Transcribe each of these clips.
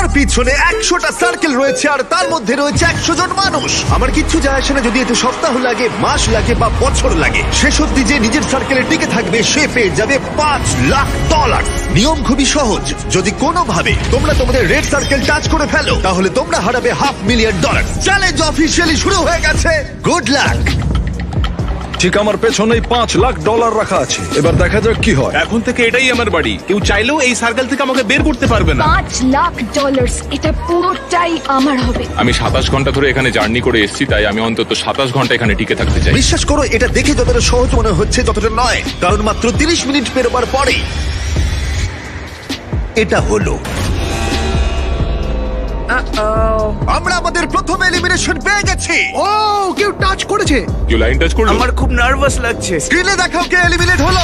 আমার পিছনে 100টা সার্কেল রয়েছে আর তার মধ্যে রয়েছে 100 জন মানুষ। আমার কিচ্ছু যায় আসে না যদি এতে সপ্তাহ লাগে, মাস লাগে বা বছর লাগে। শেষ অবধি যে নিজের সার্কেলে টিকে থাকবে সে পেয়ে যাবে $5,00,000। নিয়ম খুবই সহজ, যদি কোনোভাবে তোমরা তোমাদের রেড সার্কেল টাচ করে ফেলো তাহলে তোমরা হারাবে $500,000। চ্যালেঞ্জ অফিসিয়ালি শুরু হয়ে গেছে। Good luck. ঠিক আমার পেছনেই $5,00,000 রাখা আছে, এবার দেখা যাক কি হয়। এখন থেকে এটাই আমার বাড়ি, কেউ চাইলেও এই সার্কেল থেকে আমাকে বের করতে পারবে না। $5,00,000 এটা পুরোটাই আমার হবে। আমি 27 ঘন্টা ধরে এখানে জার্নি করে এসেছি, তাই আমি অন্তত 27 ঘন্টা এখানে টিকে থাকতে চাই। বিশ্বাস করো, এটা দেখে যতটা সহজ মনে হচ্ছে ততটা নয়, কারণ মাত্র 30 মিনিট পেরোবার পরেই এটা হলো। আমরা আমাদের প্রথম এলিমিনেশন পেয়ে গেছি। ও কেউ টাচ করেছে। কেউ লাইন টাচ করলো? আমার খুব নার্ভাস লাগছে। স্ক্রিনে দেখাও কে এলিমিনেট হলো।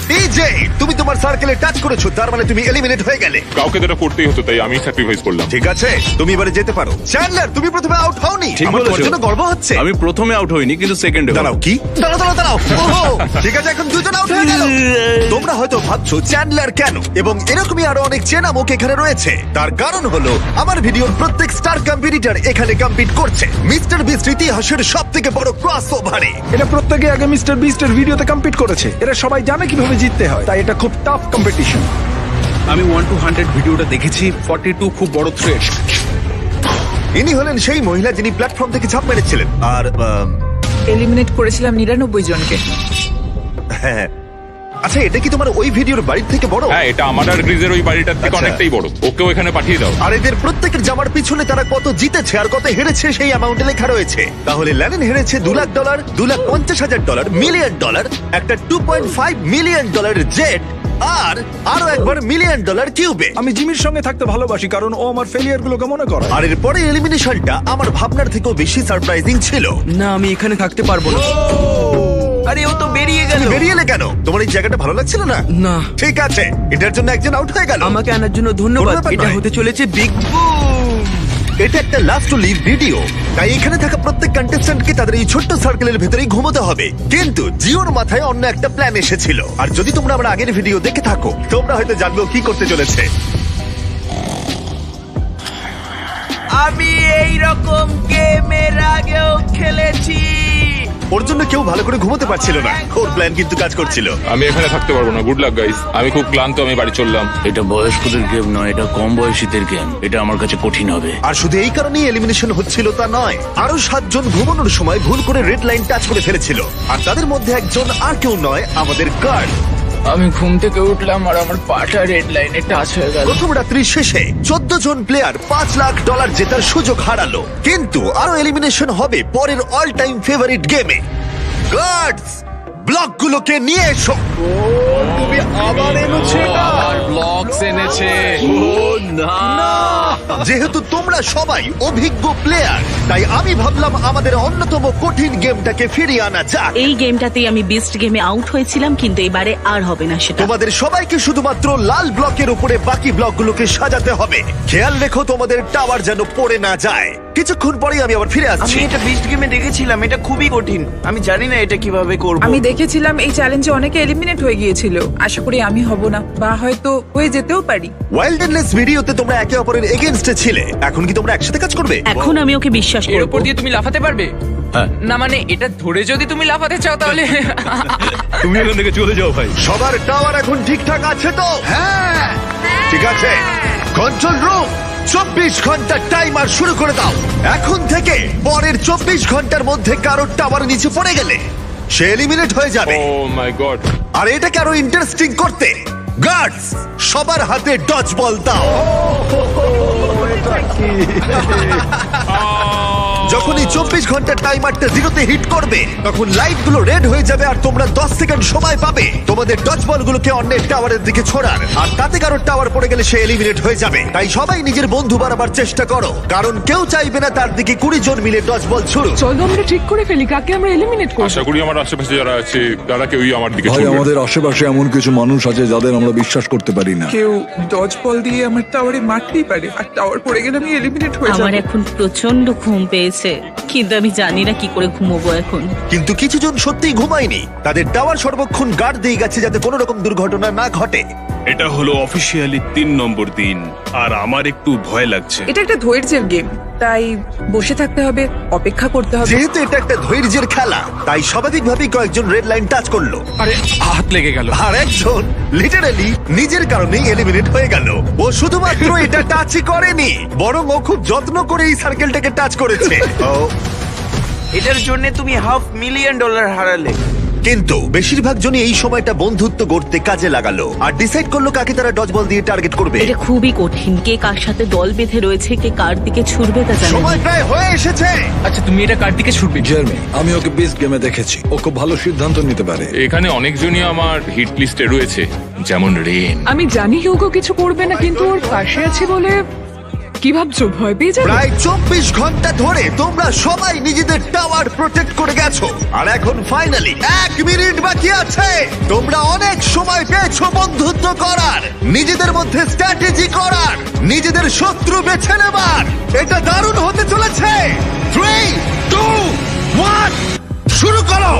টিজে, তুমি তোমার সার্কেলে টাচ করেছো, তার মানে তুমি এলিমিনেট হয়ে গেলে। কাউকে তো এটা করতেই হতো, তাই আমি স্যাক্রিফাইস করলাম। ঠিক আছে, তুমি এবারে যেতে পারো। চ্যান্ডলার, তুমি প্রথমে আউট হওনি। ঠিক আমার তোমার বলেছো। জন্য গর্ব হচ্ছে। আমি প্রথমে আউট হইনি, কিন্তু সেকেন্ডে। দাঁড়াও, কি? দাঁড়াও। ওহো, ঠিক আছে, এখন দুজন আউট হয়ে গেল। তোমরা হয়তো ভাবছো চ্যান্ডলার কেন, এবং এরকমই আরো অনেক চেনা মুখ এখানে রয়েছে। তার কারণ হলো আমার ভিডিওর প্রত্যেক স্টার কম্পিটিটর এখানে কম্পিট করছে মিস্টার বিস্ট ইতিহাসের সবথেকে বড় ক্রসওভারে। এটা প্রত্যেকে আগে মিস্টার বিস্টের ভিডিওতে কম্পিট করেছে, এরা সবাই জানে কিভাবে জিততে হয়, তাই এটা খুব টাফ কম্পিটিশন। আমি 1 to 100 ভিডিওটা দেখেছি। 42 খুব বড় থ্রেট। ইনি হলেন সেই মহিলা যিনি প্ল্যাটফর্ম থেকে ঝাঁপ মেরেছিলেন। আর এলিমিনেট করেছিলাম 99 জনকে। হ্যাঁ, আচ্ছা, এটা কি তোমার ওই ভিডিওর বাড়ির থেকে বড়? হ্যাঁ, এটা আমার আর গ্রিজের ওই বাড়িটার থেকে আচ্ছা। অনেকটাই বড়। ওকেও এখানে পাঠিয়ে দাও। আর এদের প্রত্যেকের জামার পিছনে তারা কত জিতেছে আর কত হেরেছে সেই অ্যামাউন্টে লেখা রয়েছে। তাহলে ল্যানেন হেরেছে $2,00,000, $2,50,000, $1,000,000, একটা $2.5 মিলিয়ন জেট, আর আরো একবার $1 মিলিয়ন কিউবে। আমি জিমির সঙ্গে থাকতে ভালোবাসি কারণ ও আমার ফেলিয়ার গুলোকে মনে করে। আর এর পরে এলিমিনেশনটা আমার ভাবনার থেকেও বেশি সারপ্রাইজিং ছিল। না, আমি এখানে থাকতে পারবো না। আরে ও তো বেরিয়ে গেল। তুমি বেরিয়ে এলে কেন? তোমার এই জায়গাটা ভালো লাগছিল না? না। ঠিক আছে, এটার জন্য একজন আউট হয়ে গেল। আমাকে আনার জন্য কোনো ধন্যবাদ। ব্যাপার এটা নয়। হতে চলেছে বিগ বুম। এটা একটা লাস্ট টু লিভ ভিডিও, তাই এখানে থাকা প্রত্যেক কন্টেস্ট্যান্টকে তাদের এই ছোট্ট সার্কেলের ভেতরেই ঘুমোতে হবে। কিন্তু জিওর মাথায় অন্য একটা প্ল্যান এসেছিল, আর যদি তোমরা আমার আগের ভিডিও দেখে থাকো তোমরা হয়তো জানবে কি করতে চলেছে। আমি এই রকম গেমের আগেও খেলেছি। ওর জন্য কেউ ভালো করে ঘুমোতে পারছিল না, ওর প্ল্যান কিন্তু কাজ করছিল। আমি এখানে থাকতে পারবো না। গুড লাক গাইস, আমি খুব ক্লান্ত, আমি বাড়ি চললাম। এটা বয়স্কদের গেম নয়, এটা কম বয়সীদের গেম। এটা আমার কাছে কঠিন হবে। আর শুধু এই কারণেই এলিমিনেশন হচ্ছিল তা নয়, আরো 7 জন ঘুমানোর সময় ভুল করে রেড লাইন টাচ করে ফেলেছিল। আর তাদের মধ্যে একজন আর কেউ নয়, আমাদের গার্ড। আমি ঘুম থেকে উঠলাম আর আমার পাটা রেড লাইনে টাচ হয়ে গেল। প্রথম রাত্রির শেষে 14 জন প্লেয়ার $5,00,000 জেতার সুযোগ হারালো। কিন্তু আরো এলিমিনেশন হবে পরের অল টাইম ফেভারিট গেমে। গার্ডস, ব্লকগুলোকে নিয়ে এসো। তুমি আবার এনেছো এটা? ব্লকস এনেছে। যেহেতু তোমরা সবাই অভিজ্ঞ প্লেয়ার, তাই আমি ভাবলাম আমাদের অন্যতম কঠিন গেমটাকে ফিরিয়ে আনা যাক। এই গেমটাতেই আমি বিস্ট গেমে আউট হয়েছিলাম, কিন্তু এবারে আর হবে না সেটা। তোমাদের সবাইকে শুধুমাত্র লাল ব্লকের উপরে বাকি ব্লকগুলোকে সাজাতে হবে। খেয়াল রেখো তোমাদের টাওয়ার যেন পড়ে না যায়। কিছুক্ষণ পরেই আমি আবার ফিরে আমি আসছি। এটা বিস্ট গেমে দেখেছিলাম, এটা খুবই কঠিন। আমি জানি না এটা কিভাবে করব। আমি দেখেছিলাম এই চ্যালেঞ্জে অনেকে এলিমিনেট হয়ে গিয়েছিল। আশা করি আমি হব না, বা হয়তো হয়ে যেতেও পারি। ওয়াইল্ডনেস ভিডিওতে তোমরা একে অপরের এগেইনস্টে ছিলে, এখন কি তোমরা একসাথে কাজ করবে? এখন আমি ওকে বিশ্বাস এর করব। উপর দিয়ে তুমি লাফাতে পারবে? না মানে এটা ধরে যদি তুমি লাফাতে চাও তাহলে তুমি এখান থেকে চলে যাও ভাই। সবার টাওয়ার এখন ঠিকঠাক আছে তো? হ্যাঁ, ঠিক আছে। কন্ট্রোল রুম, 24 ঘন্টার টাইমার শুরু করে দাও। এখন থেকে পরের 24 ঘন্টার মধ্যে কারোর টাওয়ার নিচে পড়ে গেলে সে এলিমিনেট হয়ে যাবে। ও মাই গড। আর এটাকে আরো ইন্টারেস্টিং করতে গার্ডস, সবার হাতে ডজ বল দাও। যখন এই 24 ঘন্টার টাইমারটা জিরোতে হিট করবে তখন লাইটগুলো রেড হয়ে যাবে আর তোমরা 10 সেকেন্ড সময় পাবে তোমাদের ডজ বলগুলোকে অন্যের টাওয়ারের দিকে ছোড়ার। আর তাতে কারোর টাওয়ার পড়ে গেলে সে এলিমিনেট হয়ে যাবে। তাই সবাই নিজের বন্ধু বাড়াবার চেষ্টা করো, কারণ কেউ চাইবে না তার দিকে 20 জন মিলে ডজ বল ছুড়ুক। চলো আমরা ঠিক করে ফেলি কাকে আমরা এলিমিনেট করব। আশা করি আমার আশেপাশে যারা আছে তারা কেউই আমার দিকে ভাই, ছুটবে না। আমাদের আশেপাশে এমন কিছু মানুষ আছে যাদের আমরা বিশ্বাস করতে পারি না। কেউ ডজ বল দিয়ে আমার টাওয়ারে মারতেই পারে, আর টাওয়ার পড়ে গেলে আমি এলিমিনেট হয়ে আমার যাব। এখন প্রচন্ড ঘুম পেয়েছে, কিন্তু আমি জানি না কি করে ঘুমোবো এখন। কিন্তু কিছু জন সত্যিই ঘুমায়নি, তাদের টাওয়ার সর্বক্ষণ গার্ড দিয়ে গেছে যাতে কোনো রকম দুর্ঘটনা না ঘটে। এটা হলো অফিসিয়ালি 3 নম্বর দিন আর আমার একটু ভয় লাগছে। এটা একটা ধৈর্যের গেম, তাই বসে থাকতে হবে, অপেক্ষা করতে হবে। যেহেতু এটা একটা ধৈর্যের খেলা, তাই স্বাভাবিকভাবেই কয়েকজন রেড লাইন টাচ করলো, আরে হাত লেগে গেল। আর একজন লিটারালি নিজের কারণেই এলিমিনেট হয়ে গেল। ও শুধুমাত্র এটা টাচই করেনি, বরং ও খুব যত্ন করে এই সার্কেলটাকে টাচ করেছে। ও, এটার জন্য তুমি $500,000 হারালে। কিন্তু বেশিরভাগ জনই এই সময়টা বন্ধুত্ব গড়তে কাজে লাগালো আর ডিসাইড করলো কাকে তারা ডজবল দিয়ে টার্গেট করবে। এটা খুবই কঠিন, কে কার সাথে দল বেঁধে রয়েছে, কে কার দিকে ছুটবে তা জানি না। সময় প্রায় হয়ে এসেছে। আচ্ছা তুমি এটা কার দিকে ছুটবে? জার্মি, আমি ওকে বিস্ট গেমে দেখেছি, ও খুব ভালো সিদ্ধান্ত নিতে পারে। এখানে অনেকজনই আমার হিট লিস্টে রয়েছে, যেমন রেন। আমি জানি হিউগো কিছু করবে না, কিন্তু ওর পাশে আছি বলে কি ভাবছো, ভয় পেয়ে যাবে? প্রায় 24 ঘন্টা ধরে তোমরা সবাই নিজেদের টাওয়ার প্রোটেক্ট করে গেছো, আর এখন ফাইনালি 1 মিনিট বাকি আছে। তোমরা অনেক সময় পেয়েছো বন্ধুত্ব করার, নিজেদের মধ্যে স্ট্র্যাটেজি করার, নিজেদের শত্রু বেছে নেবার। এটা দারুণ হতে চলেছে। 3, 2, 1 শুরু করো।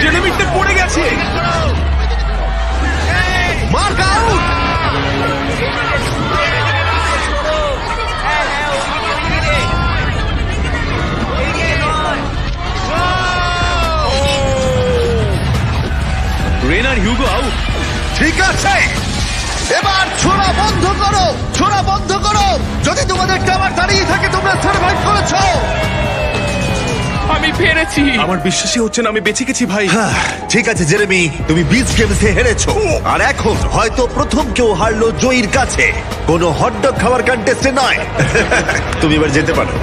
জেলেমিটটা পড়ে গেছে। Mark out. রেন আর হিউগো আউট। ঠিক আছে, এবার ছোড়া বন্ধ করো, ছোড়া বন্ধ করো। যদি তোমাদের টাওয়ার দাঁড়িয়ে থাকে তোমরা সার্ভাইভ করেছো। আমি পেরেছি। আমার বিশ্বাসই হচ্ছে না আমি বেঁচে গেছি ভাই। ঠিক আছে জেরেমি, তুমি বিচ গেমসে হেরেছো, আর এখন হয়তো প্রথম কেউ হারলো জয়ীর কাছে, কোনো হটডগ খাওয়ার কন্টেস্টে নয়। তুমি এবার যেতে পারো।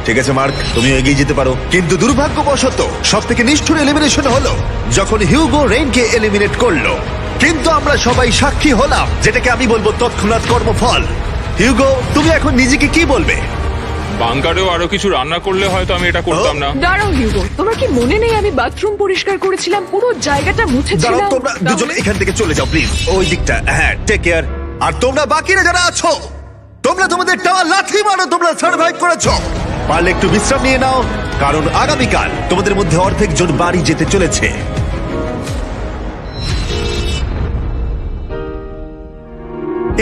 ঠিক আছে মার্ক, তুমি এগিয়ে যেতে পারো। কিন্তু দুর্ভাগ্যবশত সব থেকে নিষ্ঠুর এলিমিনেশন হলো যখন হিউগো রেইনকে এলিমিনেট করলো। কিন্তু আমরা সবাই সাক্ষী হলাম, যেটাকে আমি বলবো তৎক্ষণাৎ কর্মফল। হিউগো, তুমি এখন নিজেকে কি বলবে? বাংকারেও আরো কিছু রান্না করলে হয়তো আমি এটা করতাম না। দাঁড়াও হিউগো, তোমার কি মনে নেই আমি বাথরুম পরিষ্কার করেছিলাম, পুরো জায়গাটা দাঁড়াও, মুছেছিলাম? তোমরা দুজন এখান থেকে চলে যাও প্লিজ, ওই দিকটা। হ্যাঁ, টেক কেয়ার। আর তোমরা বাকিরা যারা আছো, তোমরা তোমাদের টাওয়ার লাথি মারো, তোমরা সার্ভাইভ করেছো। পারলে একটু বিশ্রাম নিয়ে নাও, কারণ আগামীকাল তোমাদের মধ্যে অর্ধেক জন বাড়ি যেতে চলেছে।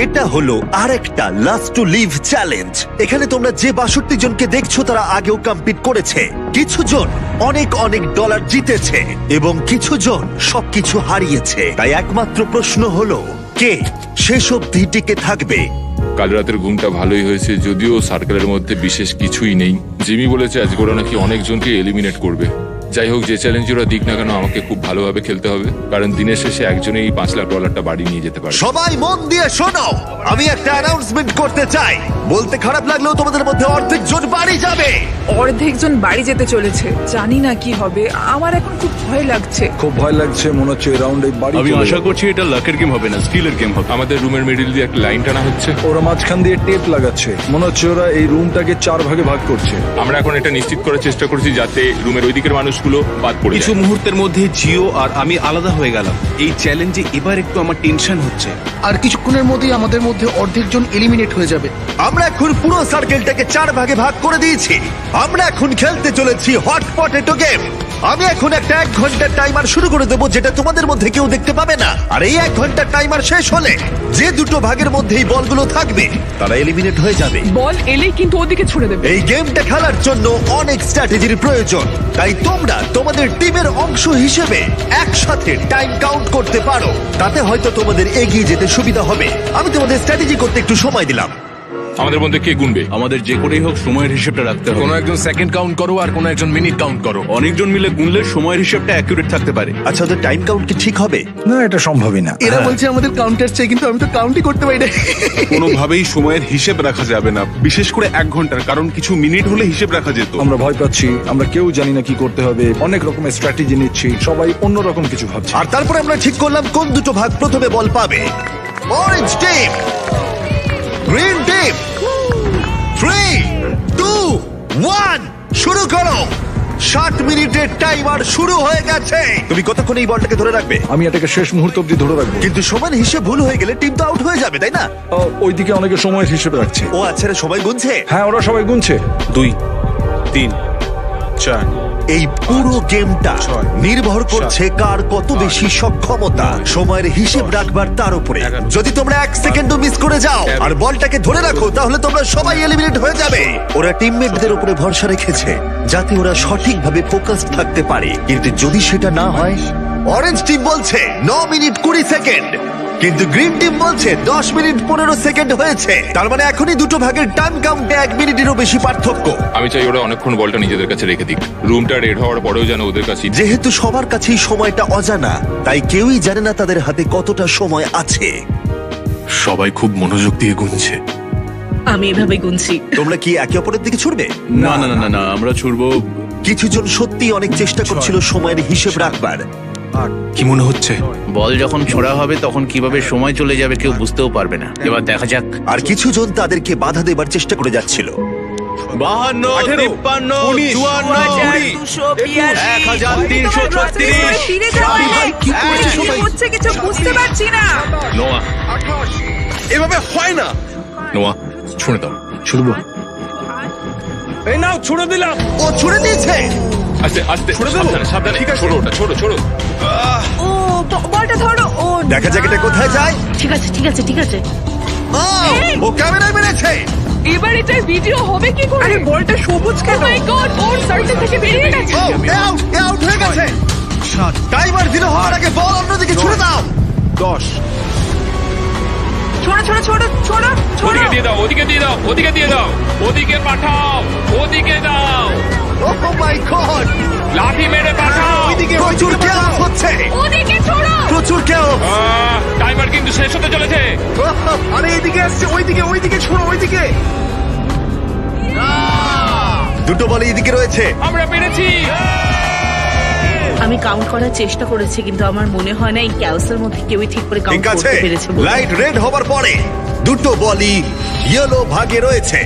এটা হলো আরেকটা লাস্ট টু লিভ চ্যালেঞ্জ। এখানে তোমরা যে 62 জনকে দেখছো তারা আগেও কম্পিট করেছে। কিছু জন অনেক অনেক ডলার জিতেছে এবং কিছু জন সবকিছু হারিয়েছে। তাই একমাত্র প্রশ্ন হলো, কে শেষ অবধি টিকে থাকবে? কাল রাতের ঘুমটা ভালোই হয়েছে, যদিও সার্কেলের মধ্যে বিশেষ কিছুই নেই। জিমি বলেছে আজকে ওরা নাকি অনেকজনকে এলিমিনেট করবে। যাই হোক, যে চ্যালেঞ্জ ওরা দিক না কেন, আমাকে খুব ভালোভাবে খেলতে হবে, কারণ দিনের শেষে একজনেই $5,00,000 বাড়ি নিয়ে যেতে পারে। সবাই মন দিয়ে শোনো, আমি একটা অ্যানাউন্সমেন্ট করতে চাই। বলতে খারাপ লাগলেও তোমাদের মধ্যে অর্ধেক জন বাড়ি যাবে। অর্ধেক জন বাড়ি যেতে চলেছে, জানি না কি হবে। আমার এখন খুব ভয় লাগছে। খুব ভয় লাগছে, মনে হচ্ছে রাউন্ডে বাড়ি আমি চলে আশা যাবে। করছি এটা লাকের গেম হবে না, স্কিলের গেম হবে। আমাদের রুমের মিডিল দিয়ে একটা লাইন টানা হচ্ছে। ওরা মাঝখান দিয়ে টেপ লাগাচ্ছে, মনে হচ্ছে ওরা এই রুমটাকে 4 ভাগে ভাগ করছে। আমরা এখন এটা নিশ্চিত করার চেষ্টা করছি যাতে রুমের ওই দিকের মানুষগুলো বাদ পড়ে কিছু যায়। মুহূর্তের মধ্যে জিও আর আমি আলাদা হয়ে গেলাম। এই চ্যালেঞ্জে এবার একটু আমার টেনশন হচ্ছে। আর কিছুক্ষণের মধ্যেই আমাদের মধ্যে অর্ধেক জন এলিমিনেট হয়ে যাবে। আমরা এখন পুরো সার্কেলটাকে 4 ভাগে ভাগ করে দিয়েছি। আমরা এখন খেলতে চলেছি হট পটেটো গেম। আমি এখন একটা 1 ঘন্টার টাইমার শুরু করে দেবো, যেটা তোমাদের মধ্যে কেউ দেখতে পাবে না। আর এই 1 ঘন্টার টাইমার শেষ হলে যে দুটো ভাগের মধ্যে এই বলগুলো থাকবে তারা এলিমিনেট হয়ে যাবে। বল এলেই কিন্তু ওদিকে ছুড়ে দেবে। এই গেমটা খেলার জন্য অনেক স্ট্র্যাটেজির প্রয়োজন, তাই তোমরা তোমাদের টিমের অংশ হিসেবে একসাথে টাইম কাউন্ট করতে পারো। তাতে হয়তো তোমাদের এগিয়ে যেতে সুবিধা হবে। আমি তোমাদের স্ট্র্যাটেজি করতে একটু সময় দিলাম। আমাদের মধ্যে কে গুনবে? আমাদের যে করেই হোক সময়ের হিসেবটা রাখতে হবে। কোনো একজন সেকেন্ড কাউন্ট করো আর কোনো একজন মিনিট কাউন্ট করো। অনেকজন মিলে গুনলে সময়ের হিসেবটা অ্যাকুরেট থাকতে পারে। আচ্ছা, ওদের টাইম কাউন্ট কি ঠিক হবে? না, এটা সম্ভবই না। এরা বলছে আমাদের কাউন্টার চাই, কিন্তু আমি তো কাউন্টই করতে পারি না। কোনোভাবেই সময়ের হিসেব রাখা যাবে না, বিশেষ করে 1 ঘন্টার, কারণ কিছু মিনিট হলে হিসেব রাখা যেত। আমরা ভয় পাচ্ছি, আমরা কেউ জানি না কি করতে হবে, অনেক রকমের স্ট্র্যাটেজি নিচ্ছি, সবাই অন্য রকম কিছু ভাবছে। আর তারপরে আমরা ঠিক করলাম কোন দুটো ভাগ প্রথমে বল পাবে। Orange team, green team. 3, 2, 1 শুরু করো। 60 মিনিটের টাইমার শুরু হয়ে গেছে। তুমি কতক্ষণ এই বলটাকে ধরে রাখবে? আমি এটাকে শেষ মুহূর্ত অব্দি ধরে রাখবো। কিন্তু সময়ের হিসেব ভুল হয়ে গেলে টিম তো আউট হয়ে যাবে, তাই না? ওইদিকে অনেকে সময়ের হিসেবে রাখছে। ও আচ্ছা, রে, সবাই গুনছে। হ্যাঁ, ওরা সবাই গুনছে। 2 3 4 এই পুরো গেমটা নির্ভর করছে কার কত বেশি সক্ষমতা সময়ের হিসেব রাখবার তার উপরে। যদি তোমরা 1 সেকেন্ডও মিস করে যাও আর বলটাকে ধরে রাখো, তাহলে তোমরা সবাই এলিমিনেট হয়ে যাবে। ওরা টিমমেটদের উপরে ভরসা রেখেছে যাতে ওরা সঠিকভাবে ফোকাস থাকতে পারে, কিন্তু যদি সেটা না হয়, অরেঞ্জ টিম বলছে 9 মিনিট 20 সেকেন্ড, কিন্তু গ্রিন টিম বলছে 10 মিনিট 15 সেকেন্ড হয়েছে। তার মানে এখনই দুটো ভাগের টাইম কাউন্টে 1 মিনিটেরও বেশি পার্থক্য। আমি চাই ওরা অনেকক্ষণ বলটা নিজেদের কাছে রেখে দিক, রুমটা রেড হওয়ার পরেও যেন ওদের কাছে। যেহেতু সবার কাছেই সময়টা অজানা, তাই কেউই জানে না তাদের হাতে কতটা সময় আছে। সবাই খুব মনোযোগ দিয়ে গুনছে। আমি এভাবে গুনছি। তোমরা কি একে অপরের দিকে ছুটবে? না না না না, আমরা ছুড়বো। কিছু জন সত্যি অনেক চেষ্টা করছিল সময়ের হিসেব রাখবার। কি মনে হচ্ছে? বল যখন ছোড়া হবে তখন কিভাবে সময় চলে যাবে কেউ বুঝতেও পারবে না। এবার দেখা যাক। আর কিছু জন তাদেরকে বাধা দেবার চেষ্টা করে যাচ্ছিল। 52 53 54 1336 ফিরে যাও। কি করছে কি সবাই? হচ্ছে কিছু বুঝতে পারছি না। নোয়া এভাবে হয় না। নোয়া ছুঁড়ে দাও। ছুড়বো। এই নাও, ছুড়ে দিলাম। ও ছুড়ে দিয়েছে। আস্তে আস্তে, সাবধানে সাবধানে, ছোড়ো ওটা, ছোড়ো ছোড়ো। ও বলটা ধরো। ও দেখা যাক এটা কোথায় যায়। ঠিক আছে, ঠিক আছে, ঠিক আছে। ও, ও ক্যামেরায় মেরেছে। এবার এটা ভিডিও হবে কি করে? আরে বলটা সবুজ ও কেন? মাই গড, ওর সার্কেল থেকে বেরিয়ে গেছে। ও আউট হয়ে গেছে। টাইমার 0 হওয়ার আগে বল অন্যদিকে ছুড়ে দাও। 10 ছোড়ো ছোড়ো ছোড়ো ছোড়ো ছোড়ো। ওদিকে দিয়ে দাও, ওদিকে দিয়ে দাও, ওদিকে দিয়ে দাও, ওদিকে পাঠাও, ওদিকে দাও, ও মাই গড, লাঠি মেরে পাঠাও। প্রচুর chaos হচ্ছে, ওদিকে ছোড়ো। প্রচুর chaos। টাইমার কিন্তু শেষ হতে চলেছে। আরে এইদিকে আসছে, ওইদিকে ছোড়ো, ওইদিকে। দুটো বল এইদিকে রয়েছে। আমরা পেরেছি। আমি কাউন্ট করার চেষ্টা করেছি, কিন্তু আমার মনে হয় না এই ক্যাওসের মধ্যে কেউই ঠিক করে কাউন্ট ঠিক আছে, করতে পেরেছে বলে। লাইট রেড হবার পরে দুটো বলই ইয়েলো ভাগে রয়েছে।